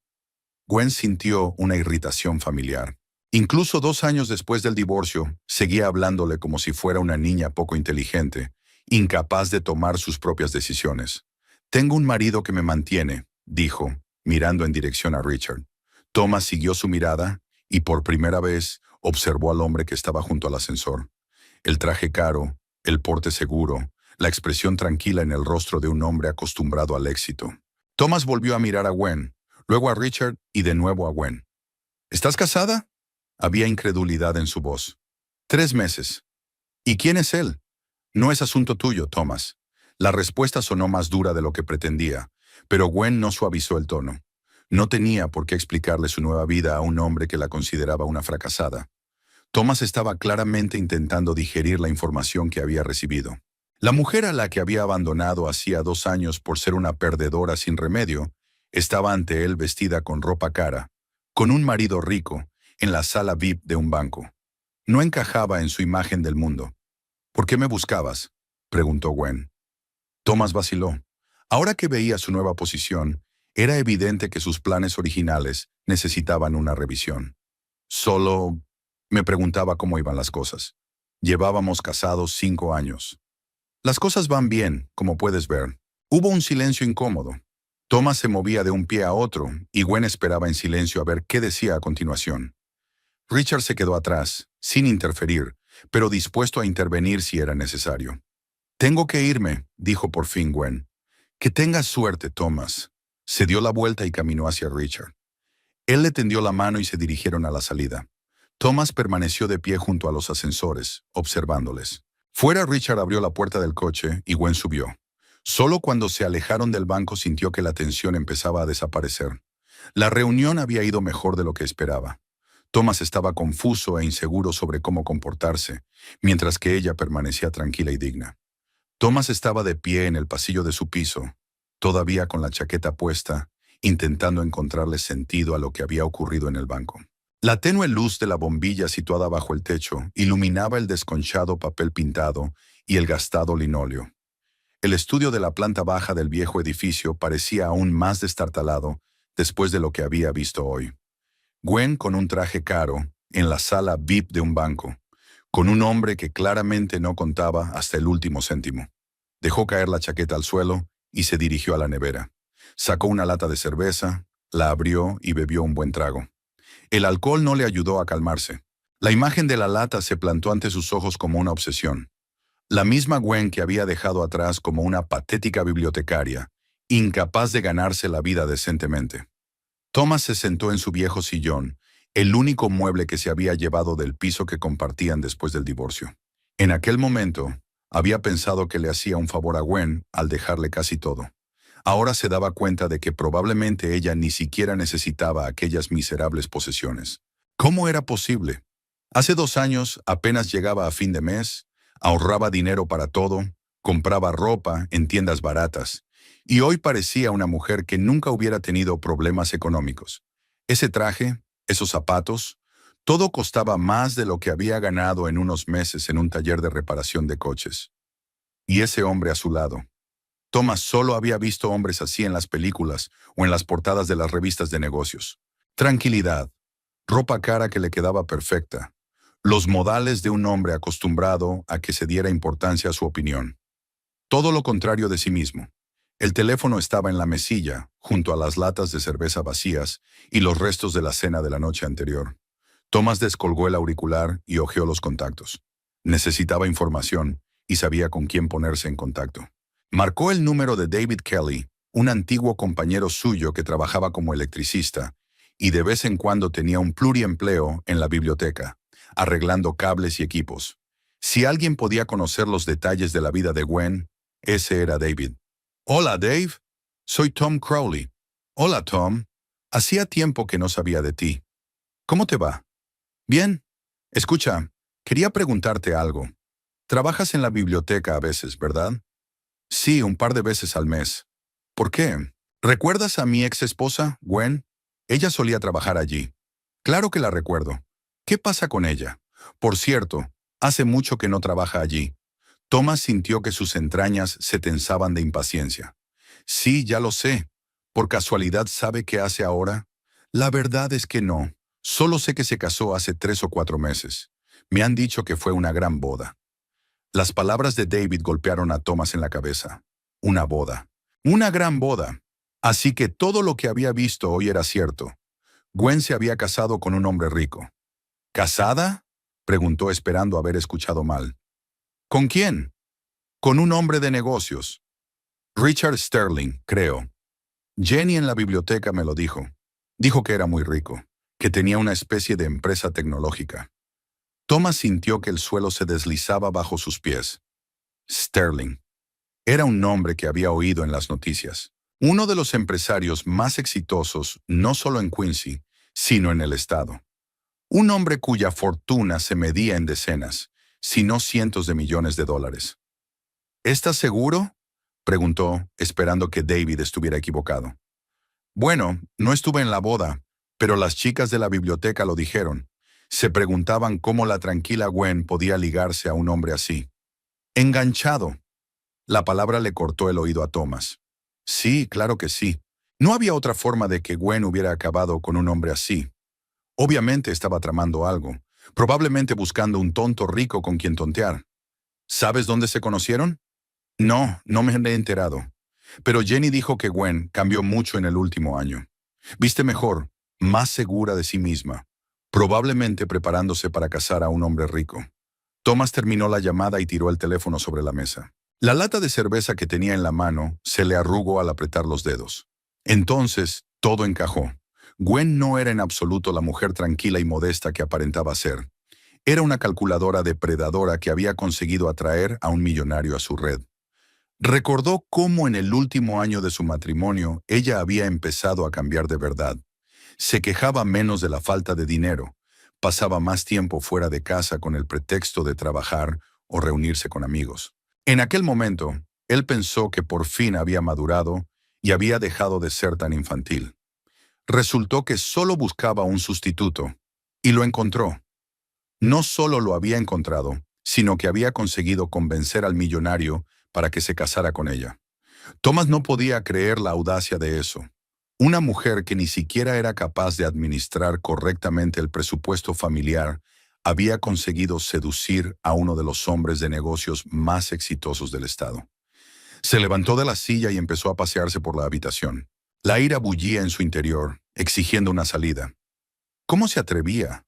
A: Gwen sintió una irritación familiar. Incluso 2 años después del divorcio, seguía hablándole como si fuera una niña poco inteligente, incapaz de tomar sus propias decisiones. «Tengo un marido que me mantiene», dijo, mirando en dirección a Richard. Thomas siguió su mirada y por primera vez observó al hombre que estaba junto al ascensor. El traje caro, el porte seguro, la expresión tranquila en el rostro de un hombre acostumbrado al éxito. Thomas volvió a mirar a Gwen, luego a Richard y de nuevo a Gwen. «¿Estás casada?» Había incredulidad en su voz. 3 meses. «¿Y quién es él?» «No es asunto tuyo, Thomas». La respuesta sonó más dura de lo que pretendía, pero Gwen no suavizó el tono. No tenía por qué explicarle su nueva vida a un hombre que la consideraba una fracasada. Thomas estaba claramente intentando digerir la información que había recibido. La mujer a la que había abandonado hacía 2 años por ser una perdedora sin remedio, estaba ante él vestida con ropa cara, con un marido rico, en la sala VIP de un banco. No encajaba en su imagen del mundo. ¿Por qué me buscabas?, preguntó Gwen. Thomas vaciló. Ahora que veía su nueva posición, era evidente que sus planes originales necesitaban una revisión. Solo me preguntaba cómo iban las cosas. Llevábamos casados 5 años. Las cosas van bien, como puedes ver. Hubo un silencio incómodo. Thomas se movía de un pie a otro y Gwen esperaba en silencio a ver qué decía a continuación. Richard se quedó atrás, sin interferir, pero dispuesto a intervenir si era necesario. Tengo que irme, dijo por fin Gwen. Que tengas suerte, Thomas. Se dio la vuelta y caminó hacia Richard. Él le tendió la mano y se dirigieron a la salida. Thomas permaneció de pie junto a los ascensores, observándoles. Fuera, Richard abrió la puerta del coche y Gwen subió. Solo cuando se alejaron del banco sintió que la tensión empezaba a desaparecer. La reunión había ido mejor de lo que esperaba. Thomas estaba confuso e inseguro sobre cómo comportarse, mientras que ella permanecía tranquila y digna. Thomas estaba de pie en el pasillo de su piso, todavía con la chaqueta puesta, intentando encontrarle sentido a lo que había ocurrido en el banco. La tenue luz de la bombilla situada bajo el techo iluminaba el desconchado papel pintado y el gastado linóleo. El estudio de la planta baja del viejo edificio parecía aún más destartalado después de lo que había visto hoy. Gwen con un traje caro, en la sala VIP de un banco, con un hombre que claramente no contaba hasta el último céntimo. Dejó caer la chaqueta al suelo y se dirigió a la nevera. Sacó una lata de cerveza, la abrió y bebió un buen trago. El alcohol no le ayudó a calmarse. La imagen de la lata se plantó ante sus ojos como una obsesión. La misma Gwen que había dejado atrás como una patética bibliotecaria, incapaz de ganarse la vida decentemente. Thomas se sentó en su viejo sillón, el único mueble que se había llevado del piso que compartían después del divorcio. En aquel momento, había pensado que le hacía un favor a Gwen al dejarle casi todo. Ahora se daba cuenta de que probablemente ella ni siquiera necesitaba aquellas miserables posesiones. ¿Cómo era posible? Hace 2 años apenas llegaba a fin de mes, ahorraba dinero para todo, compraba ropa en tiendas baratas, y hoy parecía una mujer que nunca hubiera tenido problemas económicos. Ese traje, esos zapatos, todo costaba más de lo que había ganado en unos meses en un taller de reparación de coches. Y ese hombre a su lado. Thomas solo había visto hombres así en las películas o en las portadas de las revistas de negocios. Tranquilidad, ropa cara que le quedaba perfecta, los modales de un hombre acostumbrado a que se diera importancia a su opinión. Todo lo contrario de sí mismo. El teléfono estaba en la mesilla, junto a las latas de cerveza vacías y los restos de la cena de la noche anterior. Thomas descolgó el auricular y hojeó los contactos. Necesitaba información y sabía con quién ponerse en contacto. Marcó el número de David Kelly, un antiguo compañero suyo que trabajaba como electricista y de vez en cuando tenía un pluriempleo en la biblioteca, arreglando cables y equipos. Si alguien podía conocer los detalles de la vida de Gwen, ese era David. Hola, Dave. Soy Tom Crowley. Hola, Tom. Hacía tiempo que no sabía de ti. ¿Cómo te va? Bien. Escucha, quería preguntarte algo. Trabajas en la biblioteca a veces, ¿verdad? Sí, un par de veces al mes. ¿Por qué? ¿Recuerdas a mi ex esposa, Gwen? Ella solía trabajar allí. Claro que la recuerdo. ¿Qué pasa con ella? Por cierto, hace mucho que no trabaja allí. Thomas sintió que sus entrañas se tensaban de impaciencia. Sí, ya lo sé. ¿Por casualidad sabe qué hace ahora? La verdad es que no. Solo sé que se casó hace 3 o 4 meses. Me han dicho que fue una gran boda. Las palabras de David golpearon a Thomas en la cabeza. Una boda. Una gran boda. Así que todo lo que había visto hoy era cierto. Gwen se había casado con un hombre rico. ¿Casada?, preguntó esperando haber escuchado mal. ¿Con quién? Con un hombre de negocios. Richard Sterling, creo. Jenny en la biblioteca me lo dijo. Dijo que era muy rico, que tenía una especie de empresa tecnológica. Thomas sintió que el suelo se deslizaba bajo sus pies. Sterling. Era un nombre que había oído en las noticias. Uno de los empresarios más exitosos, no solo en Quincy, sino en el estado. Un hombre cuya fortuna se medía en decenas, si no cientos de millones de dólares. ¿Estás seguro?, preguntó, esperando que David estuviera equivocado. Bueno, no estuve en la boda, pero las chicas de la biblioteca lo dijeron. Se preguntaban cómo la tranquila Gwen podía ligarse a un hombre así. Enganchado. La palabra le cortó el oído a Thomas. Sí, claro que sí. No había otra forma de que Gwen hubiera acabado con un hombre así. Obviamente estaba tramando algo, probablemente buscando un tonto rico con quien tontear. ¿Sabes dónde se conocieron? No, no me he enterado. Pero Jenny dijo que Gwen cambió mucho en el último año. Viste mejor, más segura de sí misma, probablemente preparándose para casar a un hombre rico. Thomas terminó la llamada y tiró el teléfono sobre la mesa. La lata de cerveza que tenía en la mano se le arrugó al apretar los dedos. Entonces, todo encajó. Gwen no era en absoluto la mujer tranquila y modesta que aparentaba ser. Era una calculadora depredadora que había conseguido atraer a un millonario a su red. Recordó cómo en el último año de su matrimonio ella había empezado a cambiar de verdad. Se quejaba menos de la falta de dinero, pasaba más tiempo fuera de casa con el pretexto de trabajar o reunirse con amigos. En aquel momento, él pensó que por fin había madurado y había dejado de ser tan infantil. Resultó que solo buscaba un sustituto, y lo encontró. No solo lo había encontrado, sino que había conseguido convencer al millonario para que se casara con ella. Thomas no podía creer la audacia de eso. Una mujer que ni siquiera era capaz de administrar correctamente el presupuesto familiar había conseguido seducir a uno de los hombres de negocios más exitosos del estado. Se levantó de la silla y empezó a pasearse por la habitación. La ira bullía en su interior, exigiendo una salida. ¿Cómo se atrevía?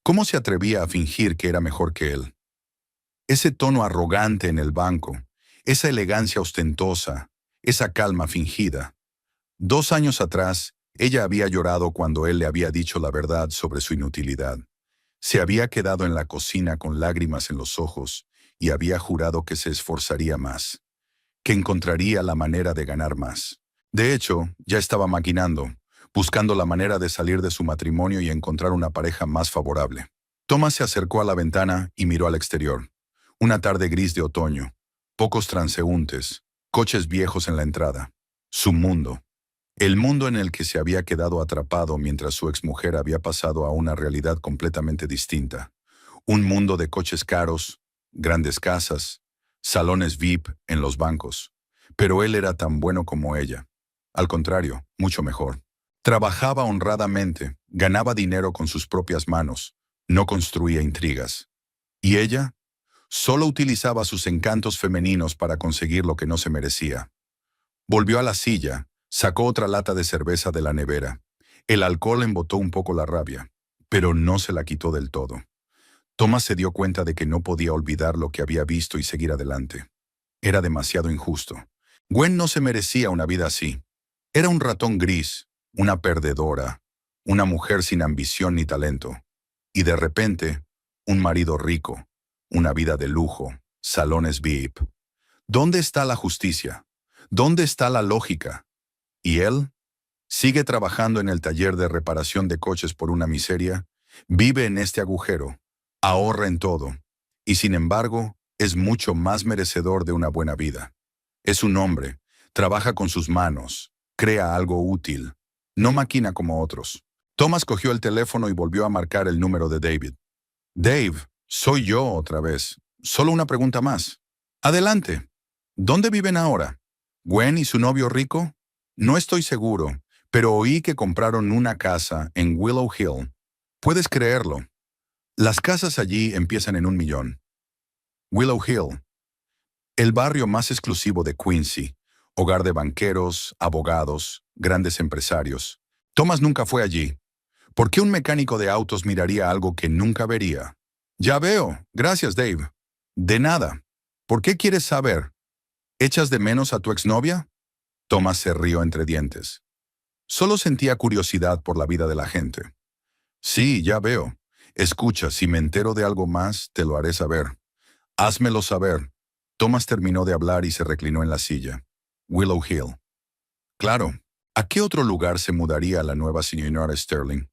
A: ¿Cómo se atrevía a fingir que era mejor que él? Ese tono arrogante en el banco, esa elegancia ostentosa, esa calma fingida. 2 años atrás, ella había llorado cuando él le había dicho la verdad sobre su inutilidad. Se había quedado en la cocina con lágrimas en los ojos y había jurado que se esforzaría más, que encontraría la manera de ganar más. De hecho, ya estaba maquinando, buscando la manera de salir de su matrimonio y encontrar una pareja más favorable. Thomas se acercó a la ventana y miró al exterior. Una tarde gris de otoño, pocos transeúntes, coches viejos en la entrada. Su mundo. El mundo en el que se había quedado atrapado mientras su exmujer había pasado a una realidad completamente distinta. Un mundo de coches caros, grandes casas, salones VIP en los bancos. Pero él era tan bueno como ella. Al contrario, mucho mejor. Trabajaba honradamente, ganaba dinero con sus propias manos, no construía intrigas. ¿Y ella? Solo utilizaba sus encantos femeninos para conseguir lo que no se merecía. Volvió a la silla, sacó otra lata de cerveza de la nevera. El alcohol embotó un poco la rabia, pero no se la quitó del todo. Thomas se dio cuenta de que no podía olvidar lo que había visto y seguir adelante. Era demasiado injusto. Gwen no se merecía una vida así. Era un ratón gris, una perdedora, una mujer sin ambición ni talento. Y de repente, un marido rico, una vida de lujo, salones VIP. ¿Dónde está la justicia? ¿Dónde está la lógica? ¿Y él? Sigue trabajando en el taller de reparación de coches por una miseria, vive en este agujero, ahorra en todo, y sin embargo, es mucho más merecedor de una buena vida. Es un hombre, trabaja con sus manos, crea algo útil, no maquina como otros. Thomas cogió el teléfono y volvió a marcar el número de David. Dave, soy yo otra vez. Solo una pregunta más. Adelante. ¿Dónde viven ahora? ¿Gwen y su novio rico? No estoy seguro, pero oí que compraron una casa en Willow Hill. ¿Puedes creerlo? Las casas allí empiezan en 1 millón. Willow Hill, el barrio más exclusivo de Quincy, hogar de banqueros, abogados, grandes empresarios. Thomas nunca fue allí. ¿Por qué un mecánico de autos miraría algo que nunca vería? Ya veo. Gracias, Dave. De nada. ¿Por qué quieres saber? ¿Echas de menos a tu exnovia? Thomas se rió entre dientes. Solo sentía curiosidad por la vida de la gente. Sí, ya veo. Escucha, si me entero de algo más, te lo haré saber. Házmelo saber. Thomas terminó de hablar y se reclinó en la silla. Willow Hill. Claro, ¿a qué otro lugar se mudaría la nueva señora Sterling?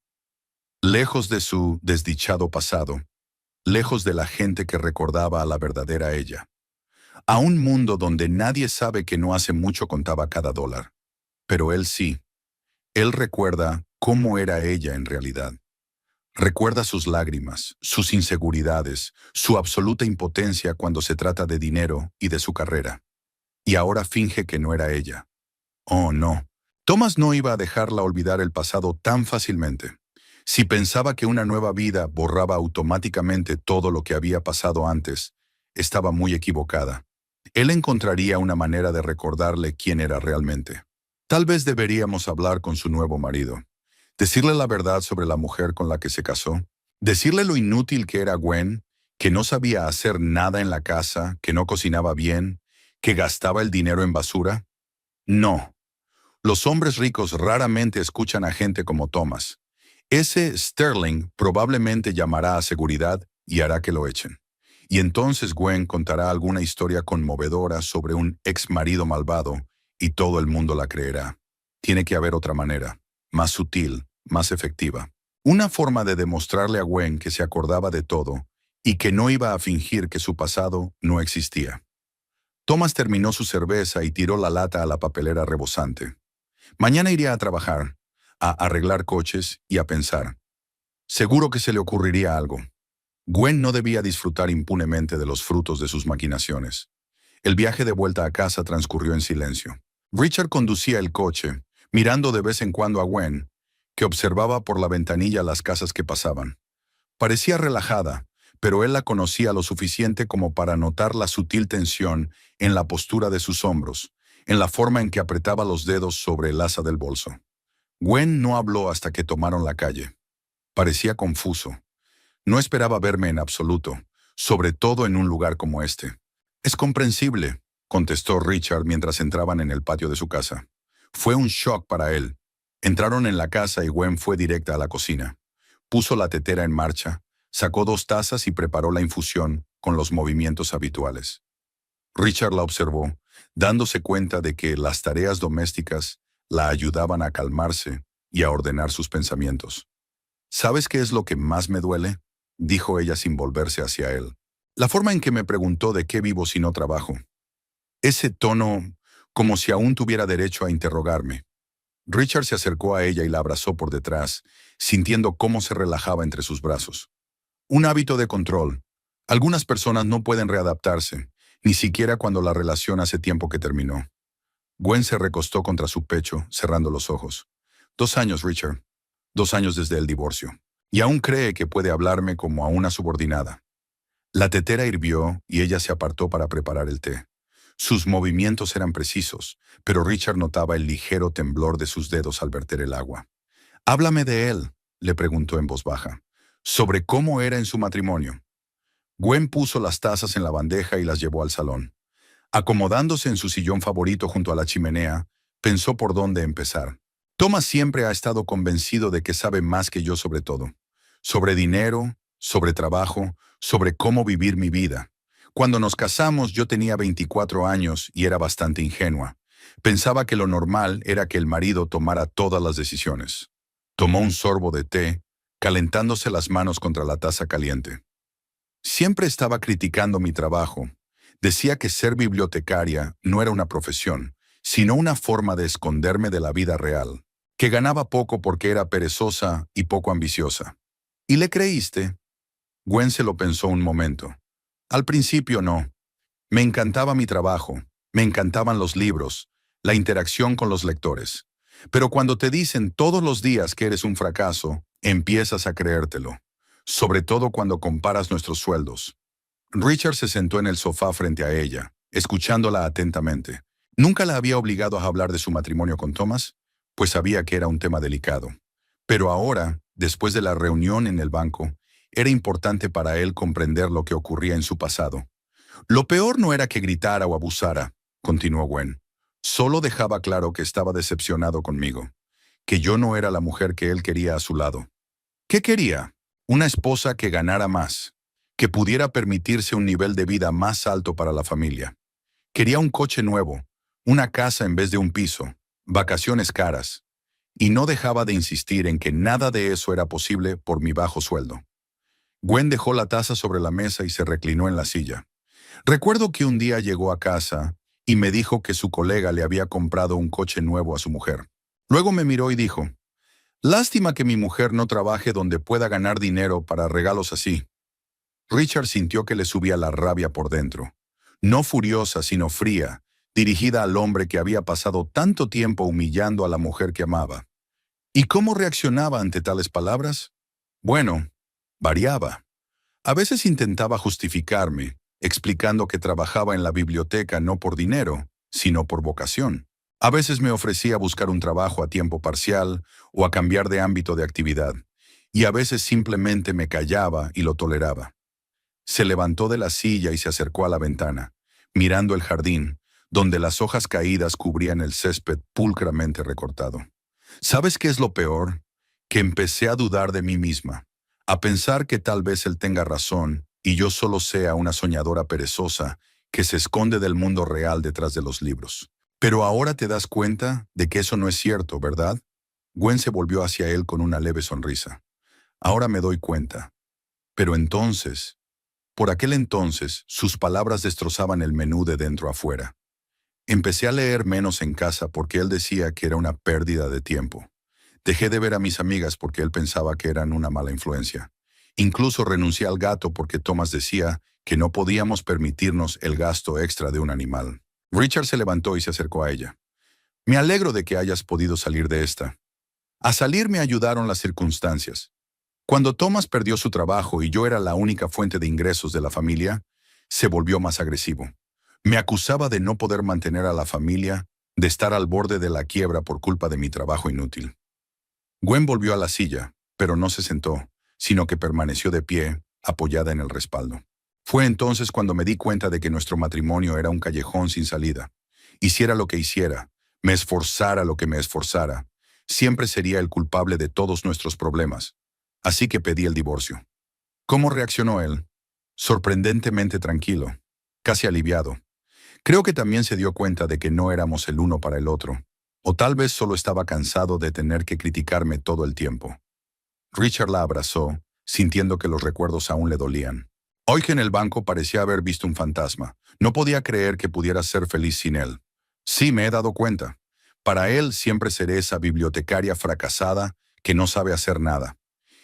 A: Lejos de su desdichado pasado, lejos de la gente que recordaba a la verdadera ella. A un mundo donde nadie sabe que no hace mucho contaba cada dólar. Pero él sí. Él recuerda cómo era ella en realidad. Recuerda sus lágrimas, sus inseguridades, su absoluta impotencia cuando se trata de dinero y de su carrera. Y ahora finge que no era ella. Oh, no. Thomas no iba a dejarla olvidar el pasado tan fácilmente. Si pensaba que una nueva vida borraba automáticamente todo lo que había pasado antes, estaba muy equivocada. Él encontraría una manera de recordarle quién era realmente. Tal vez deberíamos hablar con su nuevo marido. Decirle la verdad sobre la mujer con la que se casó. Decirle lo inútil que era Gwen, que no sabía hacer nada en la casa, que no cocinaba bien, que gastaba el dinero en basura. No. Los hombres ricos raramente escuchan a gente como Thomas. Ese Sterling probablemente llamará a seguridad y hará que lo echen. Y entonces Gwen contará alguna historia conmovedora sobre un ex marido malvado y todo el mundo la creerá. Tiene que haber otra manera, más sutil, más efectiva. Una forma de demostrarle a Gwen que se acordaba de todo y que no iba a fingir que su pasado no existía. Thomas terminó su cerveza y tiró la lata a la papelera rebosante. Mañana iría a trabajar, a arreglar coches y a pensar. Seguro que se le ocurriría algo. Gwen no debía disfrutar impunemente de los frutos de sus maquinaciones. El viaje de vuelta a casa transcurrió en silencio. Richard conducía el coche, mirando de vez en cuando a Gwen, que observaba por la ventanilla las casas que pasaban. Parecía relajada, pero él la conocía lo suficiente como para notar la sutil tensión en la postura de sus hombros, en la forma en que apretaba los dedos sobre el asa del bolso. Gwen no habló hasta que tomaron la calle. Parecía confuso. No esperaba verme en absoluto, sobre todo en un lugar como este. Es comprensible, contestó Richard mientras entraban en el patio de su casa. Fue un shock para él. Entraron en la casa y Gwen fue directa a la cocina. Puso la tetera en marcha, sacó 2 tazas y preparó la infusión con los movimientos habituales. Richard la observó, dándose cuenta de que las tareas domésticas la ayudaban a calmarse y a ordenar sus pensamientos. ¿Sabes qué es lo que más me duele?, dijo ella sin volverse hacia él. La forma en que me preguntó de qué vivo si no trabajo. Ese tono, como si aún tuviera derecho a interrogarme. Richard se acercó a ella y la abrazó por detrás, sintiendo cómo se relajaba entre sus brazos. Un hábito de control. Algunas personas no pueden readaptarse, ni siquiera cuando la relación hace tiempo que terminó. Gwen se recostó contra su pecho, cerrando los ojos. 2 años, Richard. 2 años desde el divorcio. Y aún cree que puede hablarme como a una subordinada. La tetera hirvió y ella se apartó para preparar el té. Sus movimientos eran precisos, pero Richard notaba el ligero temblor de sus dedos al verter el agua. «Háblame de él», le preguntó en voz baja, «sobre cómo era en su matrimonio». Gwen puso las tazas en la bandeja y las llevó al salón. Acomodándose en su sillón favorito junto a la chimenea, pensó por dónde empezar. Thomas siempre ha estado convencido de que sabe más que yo sobre todo. Sobre dinero, sobre trabajo, sobre cómo vivir mi vida. Cuando nos casamos yo tenía 24 años y era bastante ingenua. Pensaba que lo normal era que el marido tomara todas las decisiones. Tomó un sorbo de té, calentándose las manos contra la taza caliente. Siempre estaba criticando mi trabajo. Decía que ser bibliotecaria no era una profesión, sino una forma de esconderme de la vida real, que ganaba poco porque era perezosa y poco ambiciosa. ¿Y le creíste? Gwen se lo pensó un momento. Al principio no. Me encantaba mi trabajo, me encantaban los libros, la interacción con los lectores. Pero cuando te dicen todos los días que eres un fracaso, empiezas a creértelo. Sobre todo cuando comparas nuestros sueldos. Richard se sentó en el sofá frente a ella, escuchándola atentamente. Nunca la había obligado a hablar de su matrimonio con Thomas, pues sabía que era un tema delicado. Pero ahora, después de la reunión en el banco, era importante para él comprender lo que ocurría en su pasado. Lo peor no era que gritara o abusara, continuó Gwen. Solo dejaba claro que estaba decepcionado conmigo, que yo no era la mujer que él quería a su lado. ¿Qué quería? Una esposa que ganara más, que pudiera permitirse un nivel de vida más alto para la familia. Quería un coche nuevo, una casa en vez de un piso, vacaciones caras, y no dejaba de insistir en que nada de eso era posible por mi bajo sueldo. Gwen dejó la taza sobre la mesa y se reclinó en la silla. Recuerdo que un día llegó a casa y me dijo que su colega le había comprado un coche nuevo a su mujer. Luego me miró y dijo, «Lástima que mi mujer no trabaje donde pueda ganar dinero para regalos así». Richard sintió que le subía la rabia por dentro. No furiosa, sino fría, dirigida al hombre que había pasado tanto tiempo humillando a la mujer que amaba. ¿Y cómo reaccionaba ante tales palabras? Bueno, variaba. A veces intentaba justificarme, explicando que trabajaba en la biblioteca no por dinero, sino por vocación. A veces me ofrecía buscar un trabajo a tiempo parcial o a cambiar de ámbito de actividad, y a veces simplemente me callaba y lo toleraba. Se levantó de la silla y se acercó a la ventana, mirando el jardín, donde las hojas caídas cubrían el césped pulcramente recortado. ¿Sabes qué es lo peor? Que empecé a dudar de mí misma, a pensar que tal vez él tenga razón y yo solo sea una soñadora perezosa que se esconde del mundo real detrás de los libros. Pero ahora te das cuenta de que eso no es cierto, ¿verdad? Gwen se volvió hacia él con una leve sonrisa. Ahora me doy cuenta. Pero entonces, por aquel entonces, sus palabras destrozaban el menú de dentro a fuera. Empecé a leer menos en casa porque él decía que era una pérdida de tiempo. Dejé de ver a mis amigas porque él pensaba que eran una mala influencia. Incluso renuncié al gato porque Thomas decía que no podíamos permitirnos el gasto extra de un animal. Richard se levantó y se acercó a ella. Me alegro de que hayas podido salir de esta. A salir me ayudaron las circunstancias. Cuando Thomas perdió su trabajo y yo era la única fuente de ingresos de la familia, se volvió más agresivo. Me acusaba de no poder mantener a la familia, de estar al borde de la quiebra por culpa de mi trabajo inútil. Gwen volvió a la silla, pero no se sentó, sino que permaneció de pie, apoyada en el respaldo. Fue entonces cuando me di cuenta de que nuestro matrimonio era un callejón sin salida. Hiciera lo que hiciera, me esforzara lo que me esforzara, siempre sería el culpable de todos nuestros problemas. Así que pedí el divorcio. ¿Cómo reaccionó él? Sorprendentemente tranquilo, casi aliviado. Creo que también se dio cuenta de que no éramos el uno para el otro, o tal vez solo estaba cansado de tener que criticarme todo el tiempo. Richard la abrazó, sintiendo que los recuerdos aún le dolían. Hoy que en el banco parecía haber visto un fantasma. No podía creer que pudiera ser feliz sin él. Sí, me he dado cuenta. Para él siempre seré esa bibliotecaria fracasada que no sabe hacer nada.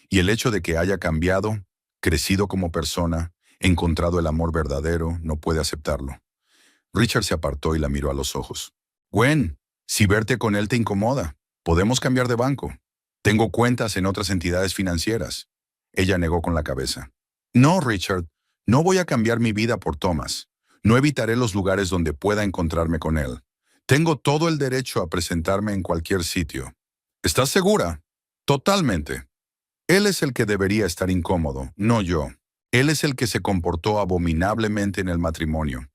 A: Y el hecho de que haya cambiado, crecido como persona, encontrado el amor verdadero, no puede aceptarlo. Richard se apartó y la miró a los ojos. Gwen, si verte con él te incomoda, podemos cambiar de banco. Tengo cuentas en otras entidades financieras. Ella negó con la cabeza. No, Richard, no voy a cambiar mi vida por Thomas. No evitaré los lugares donde pueda encontrarme con él. Tengo todo el derecho a presentarme en cualquier sitio. ¿Estás segura? Totalmente. Él es el que debería estar incómodo, no yo. Él es el que se comportó abominablemente en el matrimonio.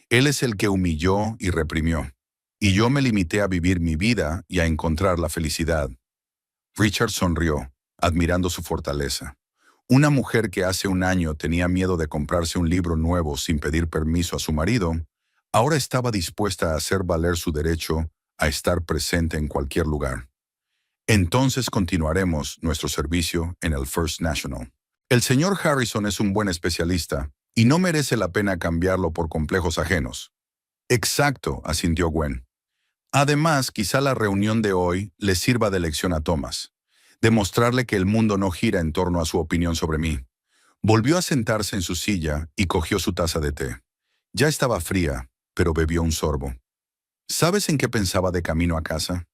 A: Él es el que humilló y reprimió. Y yo me limité a vivir mi vida y a encontrar la felicidad. Richard sonrió, admirando su fortaleza. Una mujer que hace un año tenía miedo de comprarse un libro nuevo sin pedir permiso a su marido, ahora estaba dispuesta a hacer valer su derecho a estar presente en cualquier lugar. Entonces continuaremos nuestro servicio en el First National. El señor Harrison es un buen especialista y no merece la pena cambiarlo por complejos ajenos. Exacto, asintió Gwen. Además, quizá la reunión de hoy le sirva de lección a Thomas. Demostrarle que el mundo no gira en torno a su opinión sobre mí. Volvió a sentarse en su silla y cogió su taza de té. Ya estaba fría, pero bebió un sorbo. ¿Sabes en qué pensaba de camino a casa?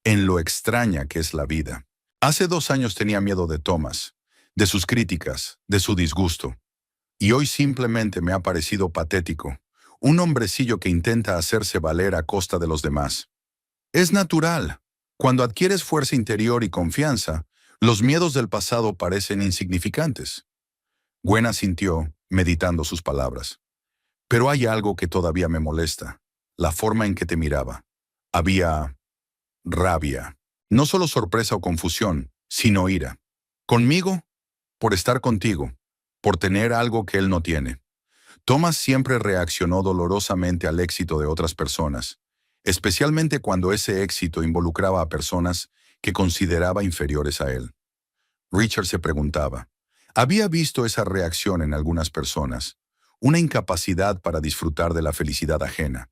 A: En lo extraña que es la vida. Hace 2 años tenía miedo de Thomas, de sus críticas, de su disgusto. Y hoy simplemente me ha parecido patético. Un hombrecillo que intenta hacerse valer a costa de los demás. Es natural. Cuando adquieres fuerza interior y confianza, los miedos del pasado parecen insignificantes. Gwen asintió, meditando sus palabras. Pero hay algo que todavía me molesta. La forma en que te miraba. Había rabia. No solo sorpresa o confusión, sino ira. ¿Conmigo? Por estar contigo. Por tener algo que él no tiene. Thomas siempre reaccionó dolorosamente al éxito de otras personas. especialmente cuando ese éxito involucraba a personas que consideraba inferiores a él. Richard se preguntaba, ¿había visto esa reacción en algunas personas? Una incapacidad para disfrutar de la felicidad ajena,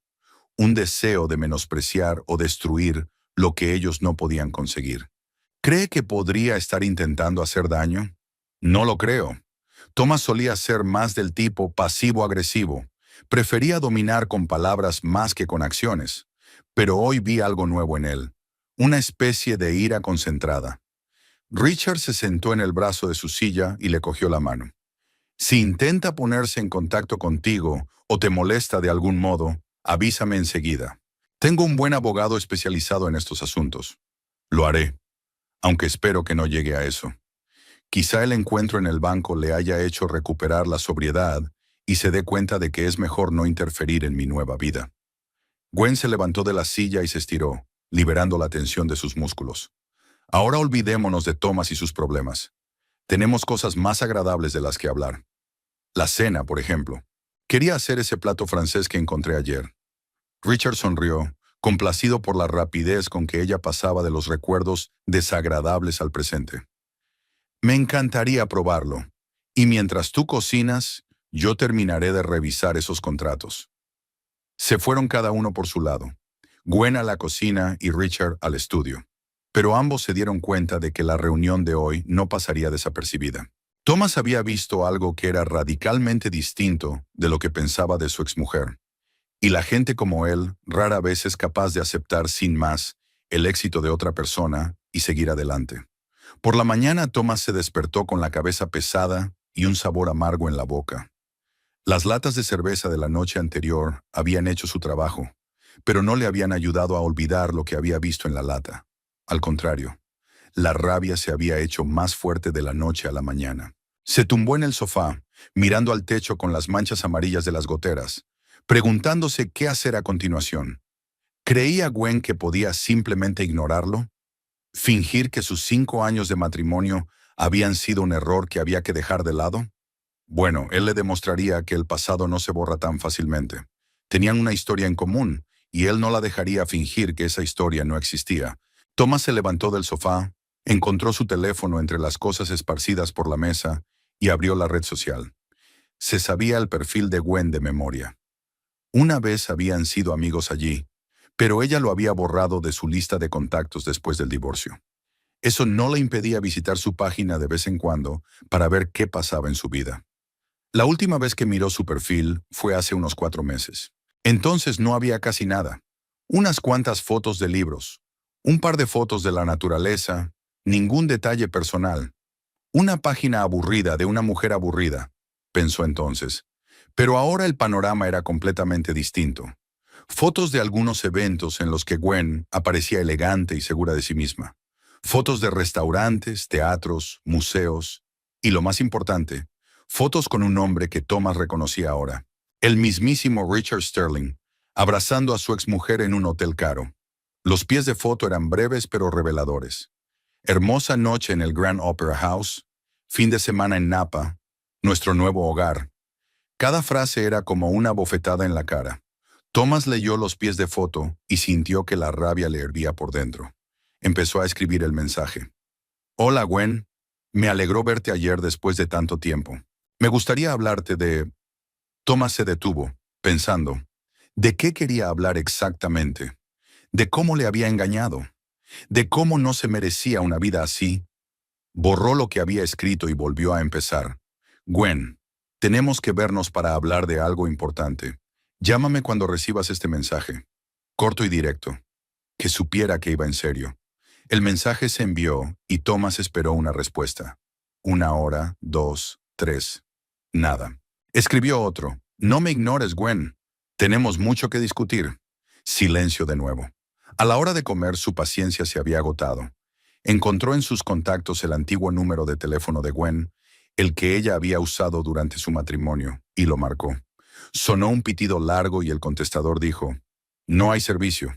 A: un deseo de menospreciar o destruir lo que ellos no podían conseguir. ¿Cree que podría estar intentando hacer daño? No lo creo. Thomas solía ser más del tipo pasivo-agresivo. Prefería dominar con palabras más que con acciones. Pero hoy vi algo nuevo en él, una especie de ira concentrada. Richard se sentó en el brazo de su silla y le cogió la mano. Si intenta ponerse en contacto contigo o te molesta de algún modo, avísame enseguida. Tengo un buen abogado especializado en estos asuntos. Lo haré, aunque espero que no llegue a eso. Quizá el encuentro en el banco le haya hecho recuperar la sobriedad y se dé cuenta de que es mejor no interferir en mi nueva vida. Gwen se levantó de la silla y se estiró, liberando la tensión de sus músculos. Ahora olvidémonos de Thomas y sus problemas. Tenemos cosas más agradables de las que hablar. La cena, por ejemplo. Quería hacer ese plato francés que encontré ayer. Richard sonrió, complacido por la rapidez con que ella pasaba de los recuerdos desagradables al presente. Me encantaría probarlo. Y mientras tú cocinas, yo terminaré de revisar esos contratos. Se fueron cada uno por su lado. Gwen a la cocina y Richard al estudio. Pero ambos se dieron cuenta de que la reunión de hoy no pasaría desapercibida. Thomas había visto algo que era radicalmente distinto de lo que pensaba de su exmujer. Y la gente como él rara vez es capaz de aceptar sin más el éxito de otra persona y seguir adelante. Por la mañana Thomas se despertó con la cabeza pesada y un sabor amargo en la boca. Las latas de cerveza de la noche anterior habían hecho su trabajo, pero no le habían ayudado a olvidar lo que había visto en la lata. Al contrario, la rabia se había hecho más fuerte de la noche a la mañana. Se tumbó en el sofá, mirando al techo con las manchas amarillas de las goteras, preguntándose qué hacer a continuación. ¿Creía Gwen que podía simplemente ignorarlo? ¿Fingir que sus 5 años de matrimonio habían sido un error que había que dejar de lado? Bueno, él le demostraría que el pasado no se borra tan fácilmente. Tenían una historia en común, y él no la dejaría fingir que esa historia no existía. Thomas se levantó del sofá, encontró su teléfono entre las cosas esparcidas por la mesa y abrió la red social. Se sabía el perfil de Gwen de memoria. Una vez habían sido amigos allí, pero ella lo había borrado de su lista de contactos después del divorcio. Eso no le impedía visitar su página de vez en cuando para ver qué pasaba en su vida. La última vez que miró su perfil fue hace unos 4 meses. Entonces no había casi nada. Unas cuantas fotos de libros, un par de fotos de la naturaleza, ningún detalle personal. Una página aburrida de una mujer aburrida, pensó entonces. Pero ahora el panorama era completamente distinto. Fotos de algunos eventos en los que Gwen aparecía elegante y segura de sí misma. Fotos de restaurantes, teatros, museos y, lo más importante, fotos con un hombre que Thomas reconocía ahora. El mismísimo Richard Sterling, abrazando a su exmujer en un hotel caro. Los pies de foto eran breves pero reveladores. Hermosa noche en el Grand Opera House, fin de semana en Napa, nuestro nuevo hogar. Cada frase era como una bofetada en la cara. Thomas leyó los pies de foto y sintió que la rabia le hervía por dentro. Empezó a escribir el mensaje. Hola Gwen, me alegró verte ayer después de tanto tiempo. Me gustaría hablarte de... Thomas se detuvo, pensando. ¿De qué quería hablar exactamente? ¿De cómo le había engañado? ¿De cómo no se merecía una vida así? Borró lo que había escrito y volvió a empezar. Gwen, tenemos que vernos para hablar de algo importante. Llámame cuando recibas este mensaje. Corto y directo. Que supiera que iba en serio. El mensaje se envió y Thomas esperó una respuesta. 1 hora, 2, 3. Nada. Escribió otro. No me ignores, Gwen. Tenemos mucho que discutir. Silencio de nuevo. A la hora de comer, su paciencia se había agotado. Encontró en sus contactos el antiguo número de teléfono de Gwen, el que ella había usado durante su matrimonio, y lo marcó. Sonó un pitido largo y el contestador dijo, no hay servicio.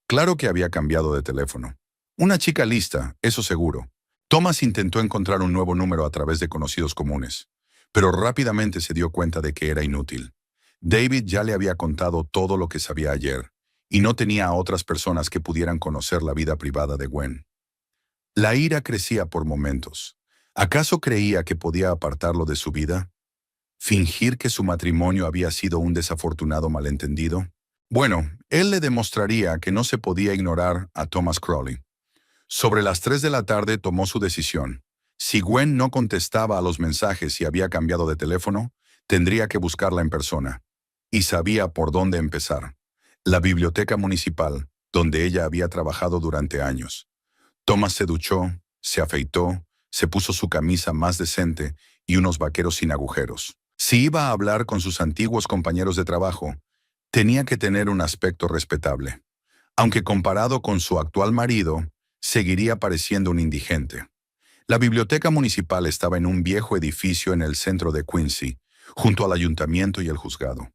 A: Claro que había cambiado de teléfono. Una chica lista, eso seguro. Thomas intentó encontrar un nuevo número a través de conocidos comunes, pero rápidamente se dio cuenta de que era inútil. David ya le había contado todo lo que sabía ayer, y no tenía a otras personas que pudieran conocer la vida privada de Gwen. La ira crecía por momentos. ¿Acaso creía que podía apartarlo de su vida? ¿Fingir que su matrimonio había sido un desafortunado malentendido? Bueno, él le demostraría que no se podía ignorar a Thomas Crowley. Sobre las 3 de la tarde tomó su decisión. Si Gwen no contestaba a los mensajes y había cambiado de teléfono, tendría que buscarla en persona. Y sabía por dónde empezar. La biblioteca municipal, donde ella había trabajado durante años. Thomas se duchó, se afeitó, se puso su camisa más decente y unos vaqueros sin agujeros. Si iba a hablar con sus antiguos compañeros de trabajo, tenía que tener un aspecto respetable. Aunque comparado con su actual marido, seguiría pareciendo un indigente. La biblioteca municipal estaba en un viejo edificio en el centro de Quincy, junto al ayuntamiento y el juzgado.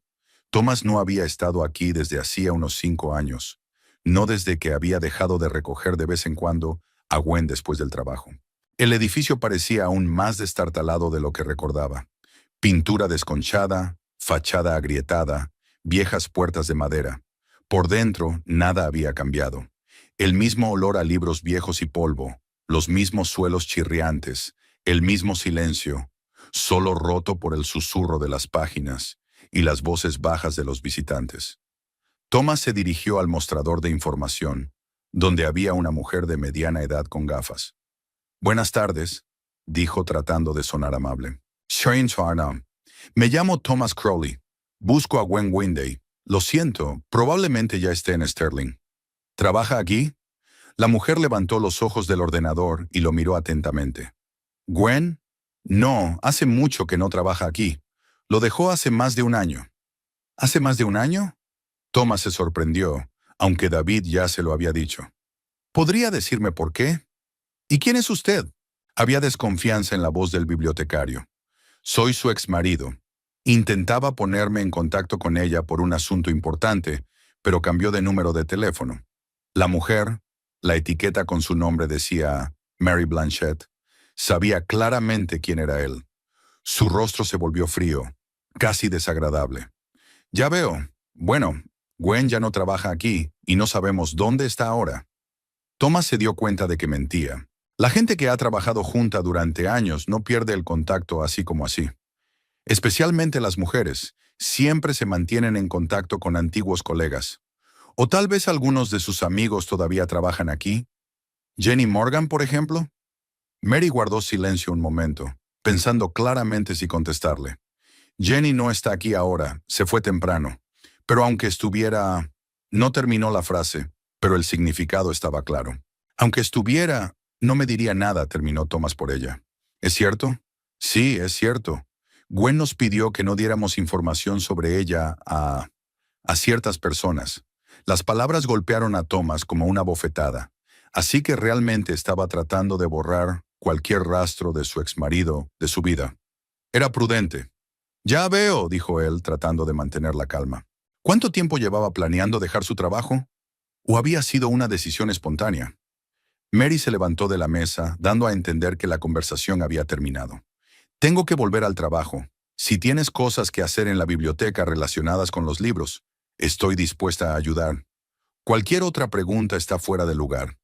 A: Thomas no había estado aquí desde hacía unos 5 años, no desde que había dejado de recoger de vez en cuando a Gwen después del trabajo. El edificio parecía aún más destartalado de lo que recordaba. Pintura desconchada, fachada agrietada, viejas puertas de madera. Por dentro, nada había cambiado. El mismo olor a libros viejos y polvo, los mismos suelos chirriantes, el mismo silencio, solo roto por el susurro de las páginas y las voces bajas de los visitantes. Thomas se dirigió al mostrador de información, donde había una mujer de mediana edad con gafas. «Buenas tardes», dijo tratando de sonar amable. «Strange Farnham. Me llamo Thomas Crowley. Busco a Gwen Windey. Lo siento, probablemente ya esté en Sterling. ¿Trabaja aquí?» La mujer levantó los ojos del ordenador y lo miró atentamente. «¿Gwen? No, hace mucho que no trabaja aquí. Lo dejó hace más de un año». «¿Hace más de un año?» Thomas se sorprendió, aunque David ya se lo había dicho. «¿Podría decirme por qué?» «¿Y quién es usted?» Había desconfianza en la voz del bibliotecario. «Soy su exmarido. Intentaba ponerme en contacto con ella por un asunto importante, pero cambió de número de teléfono». La mujer, la etiqueta con su nombre decía Mary Blanchett, sabía claramente quién era él. Su rostro se volvió frío, casi desagradable. «Ya veo. Bueno, Gwen ya no trabaja aquí y no sabemos dónde está ahora». Thomas se dio cuenta de que mentía. La gente que ha trabajado junta durante años no pierde el contacto así como así. Especialmente las mujeres, siempre se mantienen en contacto con antiguos colegas. O tal vez algunos de sus amigos todavía trabajan aquí. Jenny Morgan, por ejemplo. Mary guardó silencio un momento, pensando claramente si contestarle. «Jenny no está aquí ahora, se fue temprano. Pero aunque estuviera...» No terminó la frase, pero el significado estaba claro. «Aunque estuviera, no me diría nada», terminó Thomas por ella. «¿Es cierto?» «Sí, es cierto. Gwen nos pidió que no diéramos información sobre ella a ciertas personas». Las palabras golpearon a Thomas como una bofetada, así que realmente estaba tratando de borrar cualquier rastro de su exmarido de su vida. Era prudente. «Ya veo», dijo él, tratando de mantener la calma. ¿Cuánto tiempo llevaba planeando dejar su trabajo? ¿O había sido una decisión espontánea? Mary se levantó de la mesa, dando a entender que la conversación había terminado. «Tengo que volver al trabajo. Si tienes cosas que hacer en la biblioteca relacionadas con los libros, estoy dispuesta a ayudar. Cualquier otra pregunta está fuera de lugar».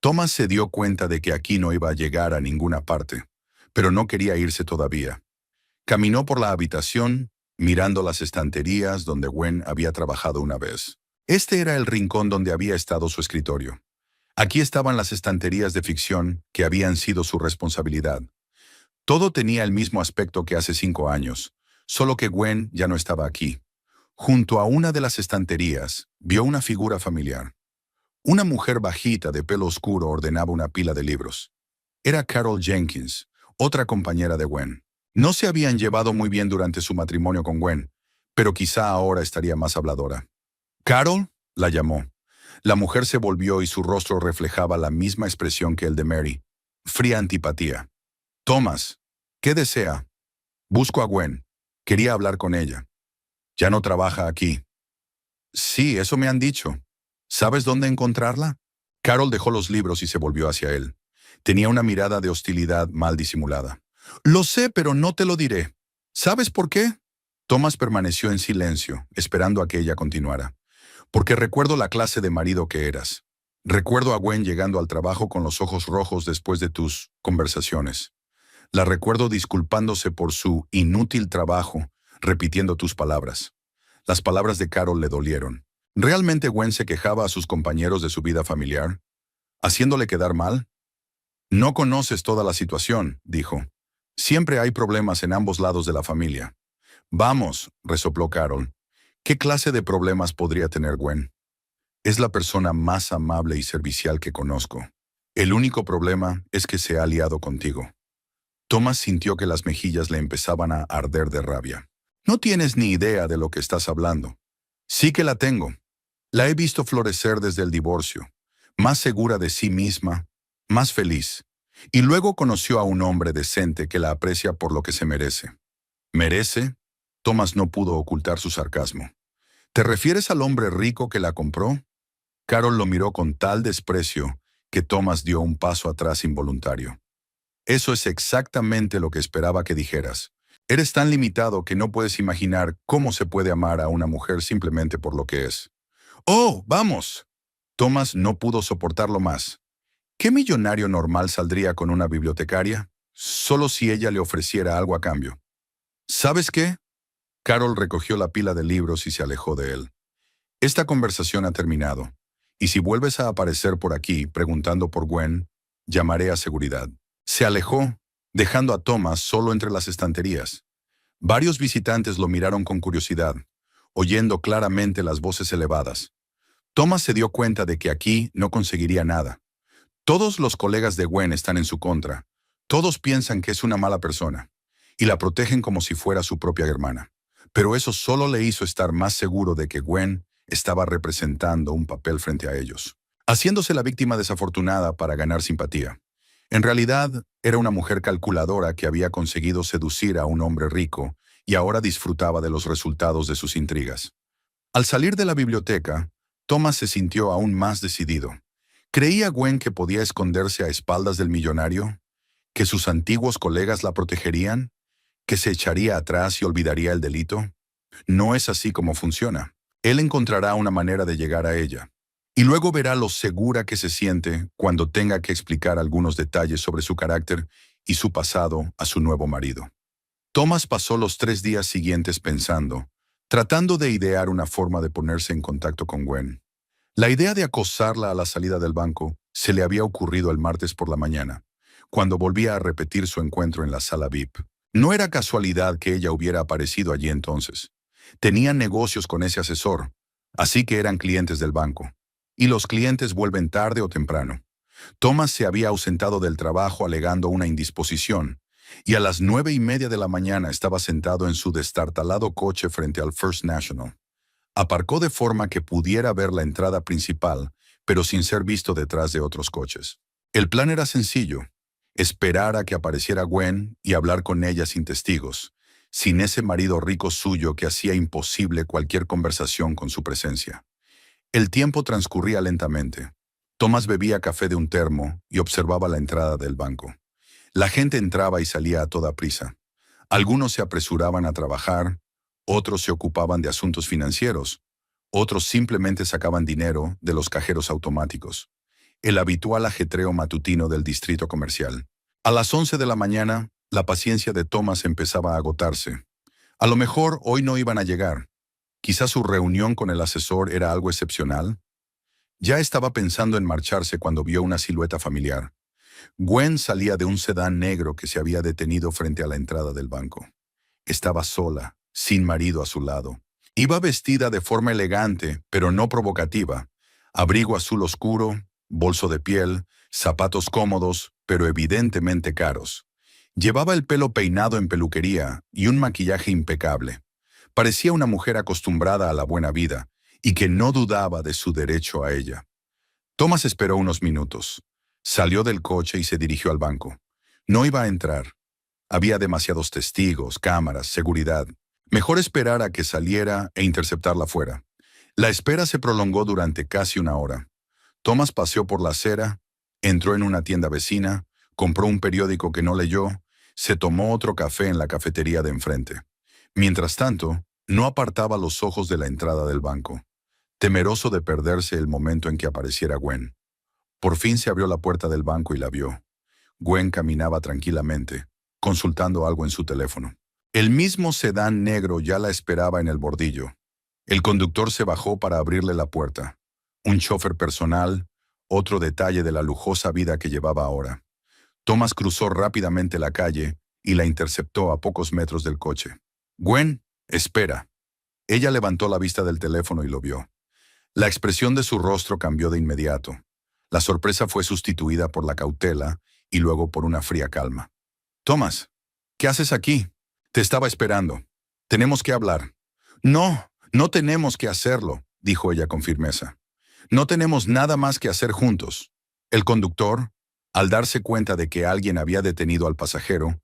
A: Thomas se dio cuenta de que aquí no iba a llegar a ninguna parte, pero no quería irse todavía. Caminó por la habitación, mirando las estanterías donde Gwen había trabajado una vez. Este era el rincón donde había estado su escritorio. Aquí estaban las estanterías de ficción que habían sido su responsabilidad. Todo tenía el mismo aspecto que hace 5 años, solo que Gwen ya no estaba aquí. Junto a una de las estanterías, vio una figura familiar. Una mujer bajita de pelo oscuro ordenaba una pila de libros. Era Carol Jenkins, otra compañera de Gwen. No se habían llevado muy bien durante su matrimonio con Gwen, pero quizá ahora estaría más habladora. «¿Carol?», la llamó. La mujer se volvió y su rostro reflejaba la misma expresión que el de Mary. Fría antipatía. «Thomas, ¿qué desea?» «Busco a Gwen. Quería hablar con ella». «¿Ya no trabaja aquí?» «Sí, eso me han dicho. ¿Sabes dónde encontrarla?» Carol dejó los libros y se volvió hacia él. Tenía una mirada de hostilidad mal disimulada. «Lo sé, pero no te lo diré. ¿Sabes por qué?» Thomas permaneció en silencio, esperando a que ella continuara. Porque recuerdo la clase de marido que eras. Recuerdo a Gwen llegando al trabajo con los ojos rojos después de tus conversaciones. La recuerdo disculpándose por su inútil trabajo, repitiendo tus palabras. Las palabras de Carol le dolieron. ¿Realmente Gwen se quejaba a sus compañeros de su vida familiar, haciéndole quedar mal? No conoces toda la situación, dijo. Siempre hay problemas en ambos lados de la familia. Vamos, resopló Carol. ¿Qué clase de problemas podría tener Gwen? Es la persona más amable y servicial que conozco. El único problema es que se ha aliado contigo. Thomas sintió que las mejillas le empezaban a arder de rabia. No tienes ni idea de lo que estás hablando. Sí que la tengo. La he visto florecer desde el divorcio, más segura de sí misma, más feliz. Y luego conoció a un hombre decente que la aprecia por lo que se merece. ¿Merece? Thomas no pudo ocultar su sarcasmo. ¿Te refieres al hombre rico que la compró? Carol lo miró con tal desprecio que Thomas dio un paso atrás involuntario. Eso es exactamente lo que esperaba que dijeras. Eres tan limitado que no puedes imaginar cómo se puede amar a una mujer simplemente por lo que es. ¡Oh, vamos! Thomas no pudo soportarlo más. ¿Qué millonario normal saldría con una bibliotecaria? Solo si ella le ofreciera algo a cambio. ¿Sabes qué? Carol recogió la pila de libros y se alejó de él. Esta conversación ha terminado, y si vuelves a aparecer por aquí preguntando por Gwen, llamaré a seguridad. Se alejó, dejando a Thomas solo entre las estanterías. Varios visitantes lo miraron con curiosidad, oyendo claramente las voces elevadas. Thomas se dio cuenta de que aquí no conseguiría nada. Todos los colegas de Gwen están en su contra. Todos piensan que es una mala persona, y la protegen como si fuera su propia hermana. Pero eso solo le hizo estar más seguro de que Gwen estaba representando un papel frente a ellos, haciéndose la víctima desafortunada para ganar simpatía. En realidad, era una mujer calculadora que había conseguido seducir a un hombre rico y ahora disfrutaba de los resultados de sus intrigas. Al salir de la biblioteca, Thomas se sintió aún más decidido. ¿Creía Gwen que podía esconderse a espaldas del millonario? ¿Que sus antiguos colegas la protegerían? ¿Que se echaría atrás y olvidaría el delito? No es así como funciona. Él encontrará una manera de llegar a ella. Y luego verá lo segura que se siente cuando tenga que explicar algunos detalles sobre su carácter y su pasado a su nuevo marido. Thomas pasó los 3 días siguientes pensando, tratando de idear una forma de ponerse en contacto con Gwen. La idea de acosarla a la salida del banco se le había ocurrido el martes por la mañana, cuando volvía a repetir su encuentro en la sala VIP. No era casualidad que ella hubiera aparecido allí entonces. Tenían negocios con ese asesor, así que eran clientes del banco. Y los clientes vuelven tarde o temprano. Thomas se había ausentado del trabajo alegando una indisposición, y a las 9:30 de la mañana estaba sentado en su destartalado coche frente al First National. Aparcó de forma que pudiera ver la entrada principal, pero sin ser visto detrás de otros coches. El plan era sencillo: esperar a que apareciera Gwen y hablar con ella sin testigos, sin ese marido rico suyo que hacía imposible cualquier conversación con su presencia. El tiempo transcurría lentamente. Thomas bebía café de un termo y observaba la entrada del banco. La gente entraba y salía a toda prisa. Algunos se apresuraban a trabajar, otros se ocupaban de asuntos financieros, otros simplemente sacaban dinero de los cajeros automáticos. El habitual ajetreo matutino del distrito comercial. A las 11 de la mañana, la paciencia de Thomas empezaba a agotarse. A lo mejor hoy no iban a llegar. Quizás su reunión con el asesor era algo excepcional. Ya estaba pensando en marcharse cuando vio una silueta familiar. Gwen salía de un sedán negro que se había detenido frente a la entrada del banco. Estaba sola, sin marido a su lado. Iba vestida de forma elegante, pero no provocativa. Abrigo azul oscuro, bolso de piel, zapatos cómodos, pero evidentemente caros. Llevaba el pelo peinado en peluquería y un maquillaje impecable. Parecía una mujer acostumbrada a la buena vida y que no dudaba de su derecho a ella. Thomas esperó unos minutos. Salió del coche y se dirigió al banco. No iba a entrar. Había demasiados testigos, cámaras, seguridad. Mejor esperar a que saliera e interceptarla fuera. La espera se prolongó durante casi una hora. Thomas paseó por la acera, entró en una tienda vecina, compró un periódico que no leyó, se tomó otro café en la cafetería de enfrente. Mientras tanto, no apartaba los ojos de la entrada del banco. temeroso de perderse el momento en que apareciera Gwen. Por fin se abrió la puerta del banco y la vio. Gwen caminaba tranquilamente, consultando algo en su teléfono. El mismo sedán negro ya la esperaba en el bordillo. El conductor se bajó para abrirle la puerta. Un chofer personal, otro detalle de la lujosa vida que llevaba ahora. Thomas cruzó rápidamente la calle y la interceptó a pocos metros del coche. «Gwen, espera». Ella levantó la vista del teléfono y lo vio. La expresión de su rostro cambió de inmediato. La sorpresa fue sustituida por la cautela y luego por una fría calma. «Thomas, ¿qué haces aquí? Te estaba esperando. Tenemos que hablar». «No, no tenemos que hacerlo», dijo ella con firmeza. «No tenemos nada más que hacer juntos». El conductor, al darse cuenta de que alguien había detenido al pasajero,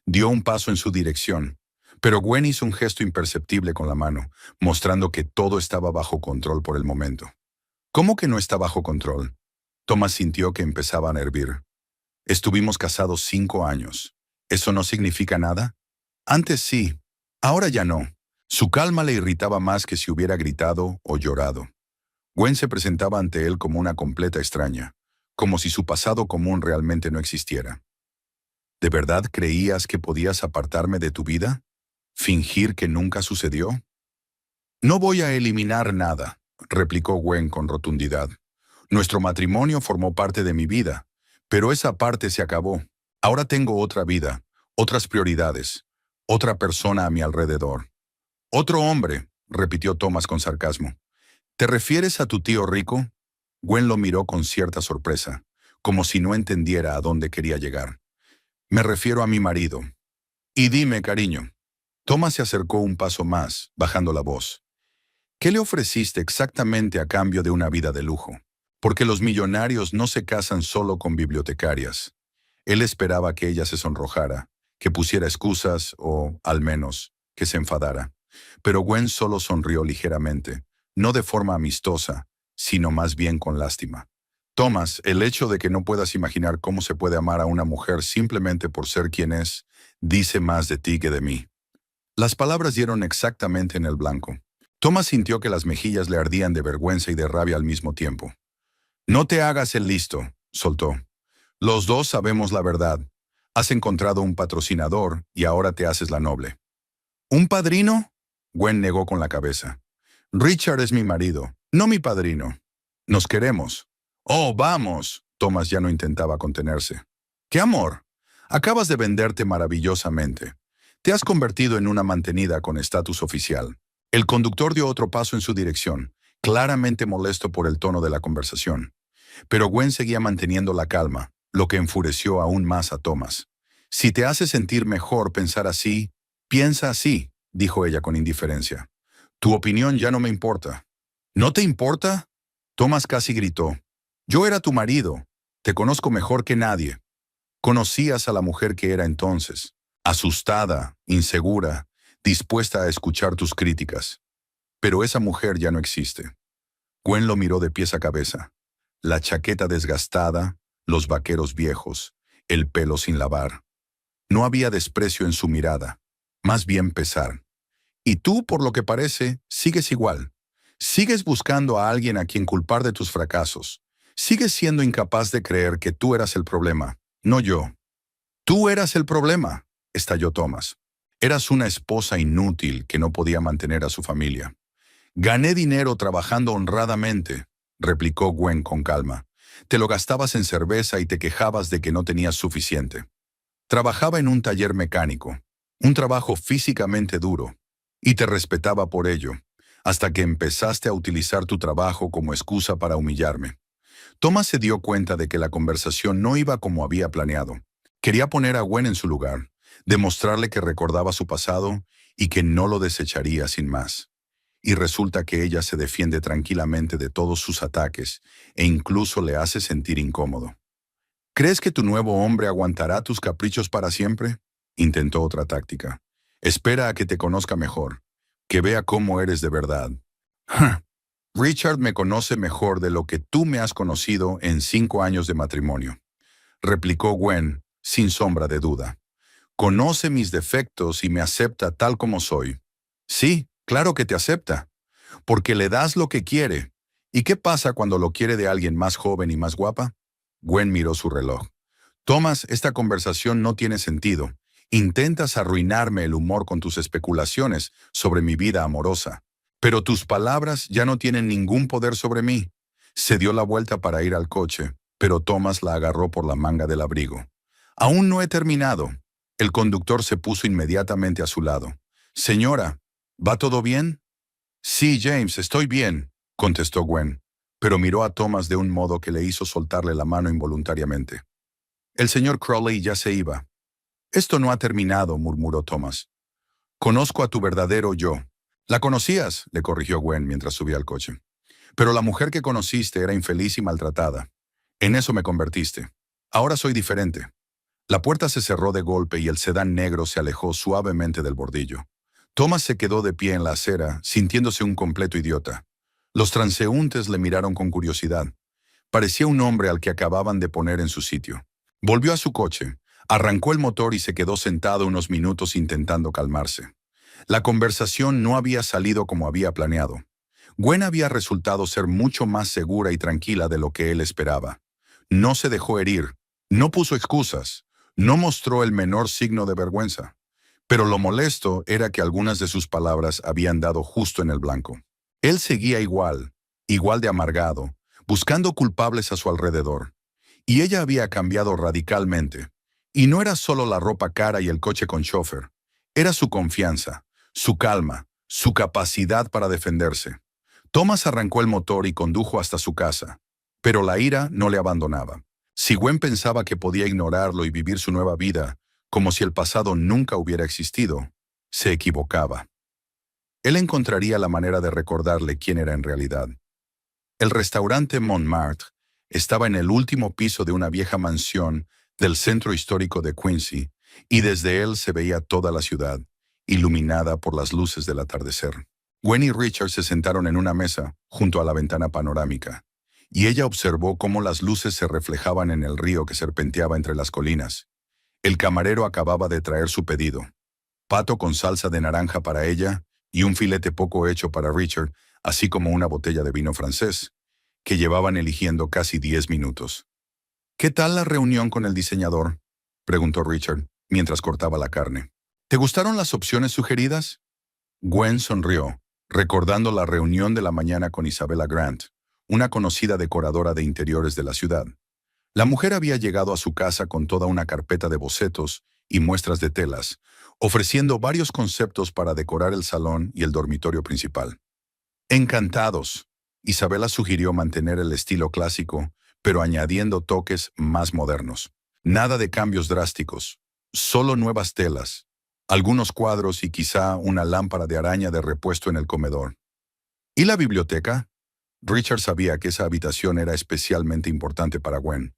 A: dio un paso en su dirección, pero Gwen hizo un gesto imperceptible con la mano, mostrando que todo estaba bajo control por el momento. ¿Cómo que no está bajo control? Thomas sintió que empezaba a hervir. Estuvimos casados 5 años. ¿Eso no significa nada? Antes sí, ahora ya no. Su calma le irritaba más que si hubiera gritado o llorado. Gwen se presentaba ante él como una completa extraña, como si su pasado común realmente no existiera. ¿De verdad creías que podías apartarme de tu vida? ¿Fingir que nunca sucedió? No voy a eliminar nada, replicó Gwen con rotundidad. Nuestro matrimonio formó parte de mi vida, pero esa parte se acabó. Ahora tengo otra vida, otras prioridades, otra persona a mi alrededor. Otro hombre, repitió Thomas con sarcasmo. ¿Te refieres a tu tío rico? Gwen lo miró con cierta sorpresa, como si no entendiera a dónde quería llegar. Me refiero a mi marido. Y dime, cariño. Thomas se acercó un paso más, bajando la voz. ¿Qué le ofreciste exactamente a cambio de una vida de lujo? Porque los millonarios no se casan solo con bibliotecarias. Él esperaba que ella se sonrojara, que pusiera excusas o, al menos, que se enfadara. Pero Gwen solo sonrió ligeramente, no de forma amistosa, sino más bien con lástima. Thomas, el hecho de que no puedas imaginar cómo se puede amar a una mujer simplemente por ser quien es, dice más de ti que de mí. Las palabras dieron exactamente en el blanco. Thomas sintió que las mejillas le ardían de vergüenza y de rabia al mismo tiempo. No te hagas el listo, soltó. Los dos sabemos la verdad. Has encontrado un patrocinador y ahora te haces la noble. ¿Un padrino? Gwen negó con la cabeza. Richard es mi marido, no mi padrino. Nos queremos. Oh, vamos. Thomas ya no intentaba contenerse. ¿Qué amor? Acabas de venderte maravillosamente. Te has convertido en una mantenida con estatus oficial. El conductor dio otro paso en su dirección, claramente molesto por el tono de la conversación. Pero Gwen seguía manteniendo la calma, lo que enfureció aún más a Thomas. Si te hace sentir mejor pensar así, piensa así, dijo ella con indiferencia. Tu opinión ya no me importa. ¿No te importa? Thomas casi gritó. Yo era tu marido. Te conozco mejor que nadie. Conocías a la mujer que era entonces. Asustada, insegura, dispuesta a escuchar tus críticas. Pero esa mujer ya no existe. Gwen lo miró de pies a cabeza. La chaqueta desgastada, los vaqueros viejos, el pelo sin lavar. No había desprecio en su mirada, más bien pesar. Y tú, por lo que parece, sigues igual. Sigues buscando a alguien a quien culpar de tus fracasos. Sigues siendo incapaz de creer que tú eras el problema, no yo. Tú eras el problema, estalló Thomas. Eras una esposa inútil que no podía mantener a su familia. Gané dinero trabajando honradamente, replicó Gwen con calma. Te lo gastabas en cerveza y te quejabas de que no tenías suficiente. Trabajaba en un taller mecánico, un trabajo físicamente duro, y te respetaba por ello, hasta que empezaste a utilizar tu trabajo como excusa para humillarme. Thomas se dio cuenta de que la conversación no iba como había planeado. Quería poner a Gwen en su lugar, demostrarle que recordaba su pasado y que no lo desecharía sin más. Y resulta que ella se defiende tranquilamente de todos sus ataques e incluso le hace sentir incómodo. ¿Crees que tu nuevo hombre aguantará tus caprichos para siempre? Intentó otra táctica. Espera a que te conozca mejor, que vea cómo eres de verdad. Richard me conoce mejor de lo que tú me has conocido en 5 años de matrimonio, replicó Gwen, sin sombra de duda. Conoce mis defectos y me acepta tal como soy. Sí, claro que te acepta. Porque le das lo que quiere. ¿Y qué pasa cuando lo quiere de alguien más joven y más guapa? Gwen miró su reloj. Thomas, esta conversación no tiene sentido. Intentas arruinarme el humor con tus especulaciones sobre mi vida amorosa. Pero tus palabras ya no tienen ningún poder sobre mí. Se dio la vuelta para ir al coche, pero Thomas la agarró por la manga del abrigo. Aún no he terminado. El conductor se puso inmediatamente a su lado. Señora, ¿va todo bien? Sí, James, estoy bien, contestó Gwen, pero miró a Thomas de un modo que le hizo soltarle la mano involuntariamente. El señor Crowley ya se iba. Esto no ha terminado, murmuró Thomas. Conozco a tu verdadero yo. ¿La conocías?, le corrigió Gwen mientras subía al coche. Pero la mujer que conociste era infeliz y maltratada. En eso me convertiste. Ahora soy diferente. La puerta se cerró de golpe y el sedán negro se alejó suavemente del bordillo. Thomas se quedó de pie en la acera, sintiéndose un completo idiota. Los transeúntes le miraron con curiosidad. Parecía un hombre al que acababan de poner en su sitio. Volvió a su coche, arrancó el motor y se quedó sentado unos minutos intentando calmarse. La conversación no había salido como había planeado. Gwen había resultado ser mucho más segura y tranquila de lo que él esperaba. No se dejó herir, no puso excusas, no mostró el menor signo de vergüenza. Pero lo molesto era que algunas de sus palabras habían dado justo en el blanco. Él seguía igual de amargado, buscando culpables a su alrededor. Y ella había cambiado radicalmente. Y no era solo la ropa cara y el coche con chofer. Era su confianza, su calma, su capacidad para defenderse. Thomas arrancó el motor y condujo hasta su casa. Pero la ira no le abandonaba. Si Gwen pensaba que podía ignorarlo y vivir su nueva vida, como si el pasado nunca hubiera existido, se equivocaba. Él encontraría la manera de recordarle quién era en realidad. El restaurante Montmartre estaba en el último piso de una vieja mansión del centro histórico de Quincy, y desde él se veía toda la ciudad, iluminada por las luces del atardecer. Gwen y Richard se sentaron en una mesa, junto a la ventana panorámica, y ella observó cómo las luces se reflejaban en el río que serpenteaba entre las colinas. El camarero acababa de traer su pedido: pato con salsa de naranja para ella y un filete poco hecho para Richard, así como una botella de vino francés, que llevaban eligiendo casi 10 minutos. ¿Qué tal la reunión con el diseñador?, preguntó Richard, mientras cortaba la carne. ¿Te gustaron las opciones sugeridas? Gwen sonrió, recordando la reunión de la mañana con Isabella Grant, una conocida decoradora de interiores de la ciudad. La mujer había llegado a su casa con toda una carpeta de bocetos y muestras de telas, ofreciendo varios conceptos para decorar el salón y el dormitorio principal. Encantados, Isabella sugirió mantener el estilo clásico, pero añadiendo toques más modernos. Nada de cambios drásticos, solo nuevas telas, algunos cuadros y quizá una lámpara de araña de repuesto en el comedor. ¿Y la biblioteca? Richard sabía que esa habitación era especialmente importante para Gwen.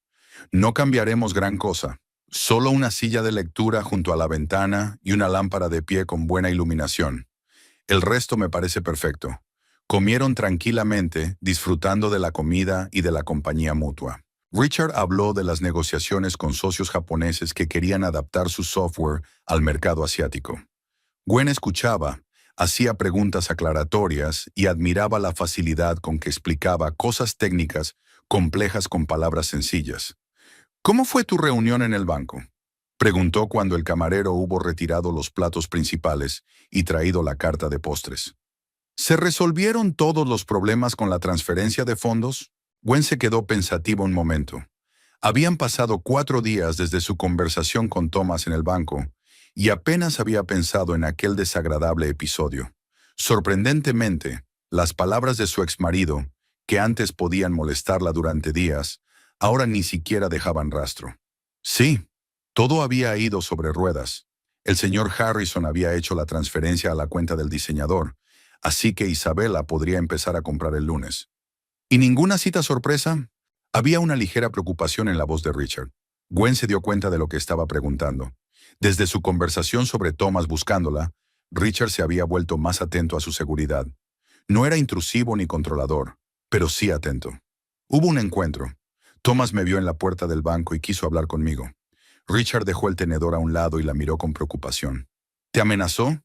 A: No cambiaremos gran cosa, solo una silla de lectura junto a la ventana y una lámpara de pie con buena iluminación. El resto me parece perfecto. Comieron tranquilamente, disfrutando de la comida y de la compañía mutua. Richard habló de las negociaciones con socios japoneses que querían adaptar su software al mercado asiático. Gwen escuchaba, hacía preguntas aclaratorias y admiraba la facilidad con que explicaba cosas técnicas complejas con palabras sencillas. ¿Cómo fue tu reunión en el banco?, preguntó cuando el camarero hubo retirado los platos principales y traído la carta de postres. ¿Se resolvieron todos los problemas con la transferencia de fondos? Gwen se quedó pensativa un momento. Habían pasado 4 días desde su conversación con Thomas en el banco, y apenas había pensado en aquel desagradable episodio. Sorprendentemente, las palabras de su exmarido, que antes podían molestarla durante días, ahora ni siquiera dejaban rastro. Sí, todo había ido sobre ruedas. El señor Harrison había hecho la transferencia a la cuenta del diseñador, así que Isabella podría empezar a comprar el lunes. ¿Y ninguna cita sorpresa? Había una ligera preocupación en la voz de Richard. Gwen se dio cuenta de lo que estaba preguntando. Desde su conversación sobre Thomas buscándola, Richard se había vuelto más atento a su seguridad. No era intrusivo ni controlador, pero sí atento. Hubo un encuentro. Thomas me vio en la puerta del banco y quiso hablar conmigo. Richard dejó el tenedor a un lado y la miró con preocupación. ¿Te amenazó?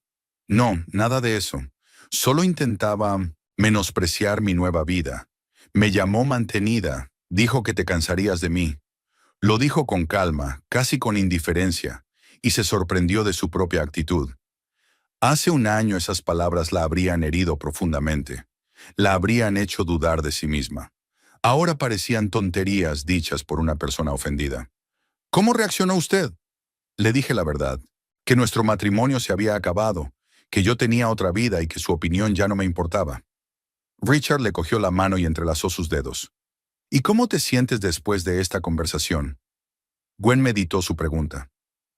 A: No, nada de eso. Solo intentaba... menospreciar mi nueva vida. Me llamó mantenida, dijo que te cansarías de mí. Lo dijo con calma, casi con indiferencia, y se sorprendió de su propia actitud. Hace un año esas palabras la habrían herido profundamente. La habrían hecho dudar de sí misma. Ahora parecían tonterías dichas por una persona ofendida. ¿Cómo reaccionó usted? Le dije la verdad, que nuestro matrimonio se había acabado, que yo tenía otra vida y que su opinión ya no me importaba. Richard le cogió la mano y entrelazó sus dedos. ¿Y cómo te sientes después de esta conversación? Gwen meditó su pregunta.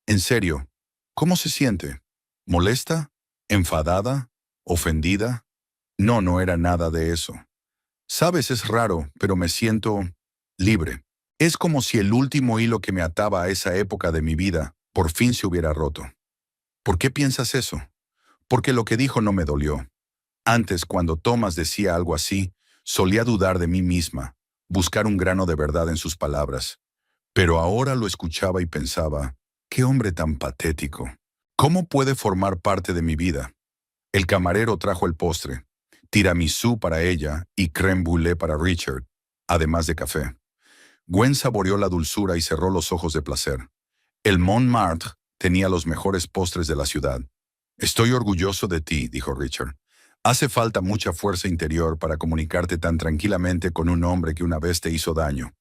A: En serio, ¿cómo se siente? ¿Molesta? ¿Enfadada? ¿Ofendida? No, no era nada de eso. Sabes, es raro, pero me siento libre. Es como si el último hilo que me ataba a esa época de mi vida por fin se hubiera roto. ¿Por qué piensas eso? Porque lo que dijo no me dolió. Antes, cuando Thomas decía algo así, solía dudar de mí misma, buscar un grano de verdad en sus palabras. Pero ahora lo escuchaba y pensaba, qué hombre tan patético. ¿Cómo puede formar parte de mi vida? El camarero trajo el postre, tiramisú para ella y crème brûlée para Richard, además de café. Gwen saboreó la dulzura y cerró los ojos de placer. El Montmartre tenía los mejores postres de la ciudad. Estoy orgulloso de ti, dijo Richard. Hace falta mucha fuerza interior para comunicarte tan tranquilamente con un hombre que una vez te hizo daño.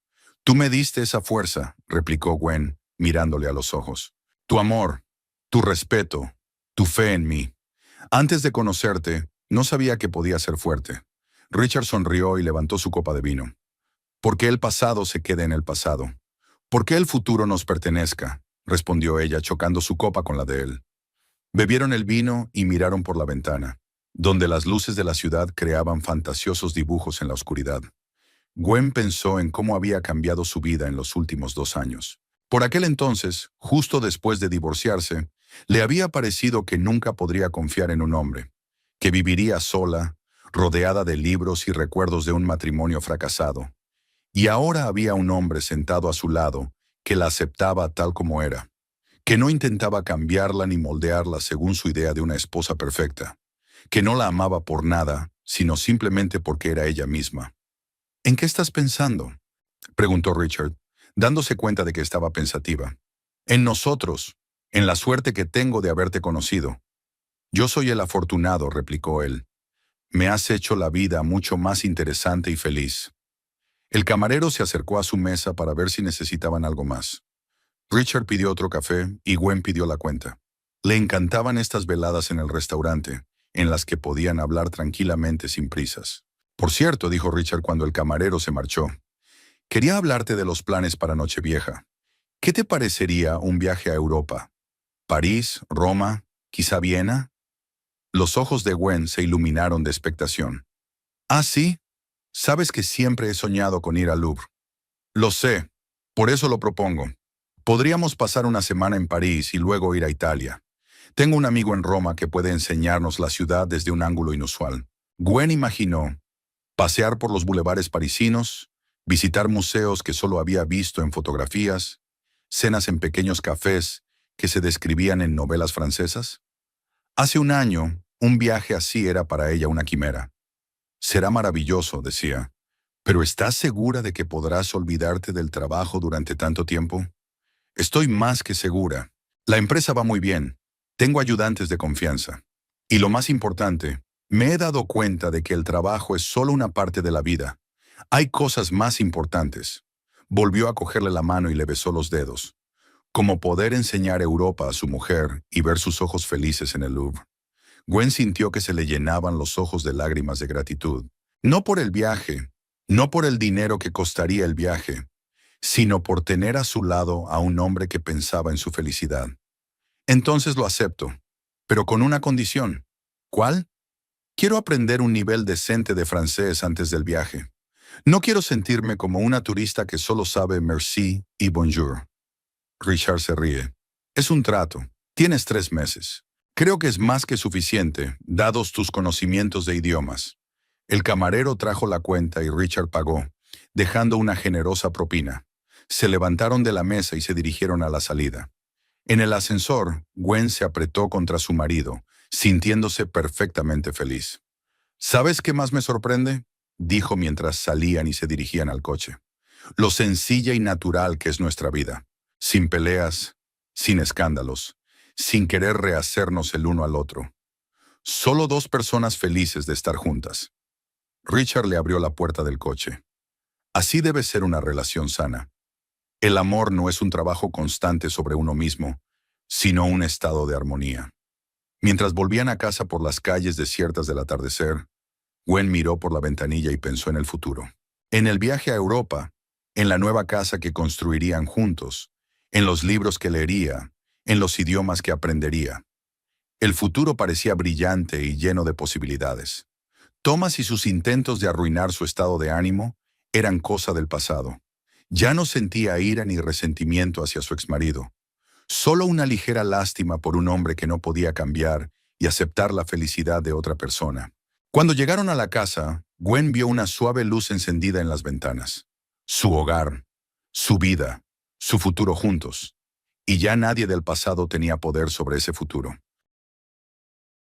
A: Tú me diste esa fuerza, replicó Gwen, mirándole a los ojos. Tu amor, tu respeto, tu fe en mí. Antes de conocerte, no sabía que podía ser fuerte. Richard sonrió y levantó su copa de vino. ¿Por qué el pasado se quede en el pasado? ¿Por qué el futuro nos pertenezca? Respondió ella, chocando su copa con la de él. Bebieron el vino y miraron por la ventana, donde las luces de la ciudad creaban fantasiosos dibujos en la oscuridad. Gwen pensó en cómo había cambiado su vida en los últimos 2 años. Por aquel entonces, justo después de divorciarse, le había parecido que nunca podría confiar en un hombre, que viviría sola, rodeada de libros y recuerdos de un matrimonio fracasado. Y ahora había un hombre sentado a su lado que la aceptaba tal como era, que no intentaba cambiarla ni moldearla según su idea de una esposa perfecta, que no la amaba por nada, sino simplemente porque era ella misma. ¿En qué estás pensando?, preguntó Richard, dándose cuenta de que estaba pensativa. En nosotros, en la suerte que tengo de haberte conocido. Yo soy el afortunado, replicó él. Me has hecho la vida mucho más interesante y feliz. El camarero se acercó a su mesa para ver si necesitaban algo más. Richard pidió otro café y Gwen pidió la cuenta. Le encantaban estas veladas en el restaurante, en las que podían hablar tranquilamente sin prisas. Por cierto, dijo Richard cuando el camarero se marchó, quería hablarte de los planes para Nochevieja. ¿Qué te parecería un viaje a Europa? ¿París, Roma, quizá Viena? Los ojos de Gwen se iluminaron de expectación. Ah, sí. Sabes que siempre he soñado con ir al Louvre. Lo sé, por eso lo propongo. Podríamos pasar una semana en París y luego ir a Italia. Tengo un amigo en Roma que puede enseñarnos la ciudad desde un ángulo inusual. Gwen imaginó pasear por los bulevares parisinos, visitar museos que solo había visto en fotografías, cenas en pequeños cafés que se describían en novelas francesas. Hace un año, un viaje así era para ella una quimera. Será maravilloso, decía, pero ¿estás segura de que podrás olvidarte del trabajo durante tanto tiempo? Estoy más que segura. La empresa va muy bien. Tengo ayudantes de confianza. Y lo más importante, me he dado cuenta de que el trabajo es solo una parte de la vida. Hay cosas más importantes. Volvió a cogerle la mano y le besó los dedos. Como poder enseñar Europa a su mujer y ver sus ojos felices en el Louvre. Gwen sintió que se le llenaban los ojos de lágrimas de gratitud. No por el viaje, no por el dinero que costaría el viaje, sino por tener a su lado a un hombre que pensaba en su felicidad. Entonces lo acepto, pero con una condición. ¿Cuál? Quiero aprender un nivel decente de francés antes del viaje. No quiero sentirme como una turista que solo sabe merci y bonjour. Richard se ríe. Es un trato. Tienes 3 meses. Creo que es más que suficiente, dados tus conocimientos de idiomas. El camarero trajo la cuenta y Richard pagó, dejando una generosa propina. Se levantaron de la mesa y se dirigieron a la salida. En el ascensor, Gwen se apretó contra su marido, sintiéndose perfectamente feliz. ¿Sabes qué más me sorprende? Dijo mientras salían y se dirigían al coche. Lo sencilla y natural que es nuestra vida. Sin peleas, sin escándalos, sin querer rehacernos el uno al otro. Solo dos personas felices de estar juntas. Richard le abrió la puerta del coche. Así debe ser una relación sana. El amor no es un trabajo constante sobre uno mismo, sino un estado de armonía. Mientras volvían a casa por las calles desiertas del atardecer, Gwen miró por la ventanilla y pensó en el futuro. En el viaje a Europa, en la nueva casa que construirían juntos, en los libros que leería, en los idiomas que aprendería. El futuro parecía brillante y lleno de posibilidades. Thomas y sus intentos de arruinar su estado de ánimo eran cosa del pasado. Ya no sentía ira ni resentimiento hacia su exmarido. Solo una ligera lástima por un hombre que no podía cambiar y aceptar la felicidad de otra persona. Cuando llegaron a la casa, Gwen vio una suave luz encendida en las ventanas. Su hogar, su vida, su futuro juntos. Y ya nadie del pasado tenía poder sobre ese futuro.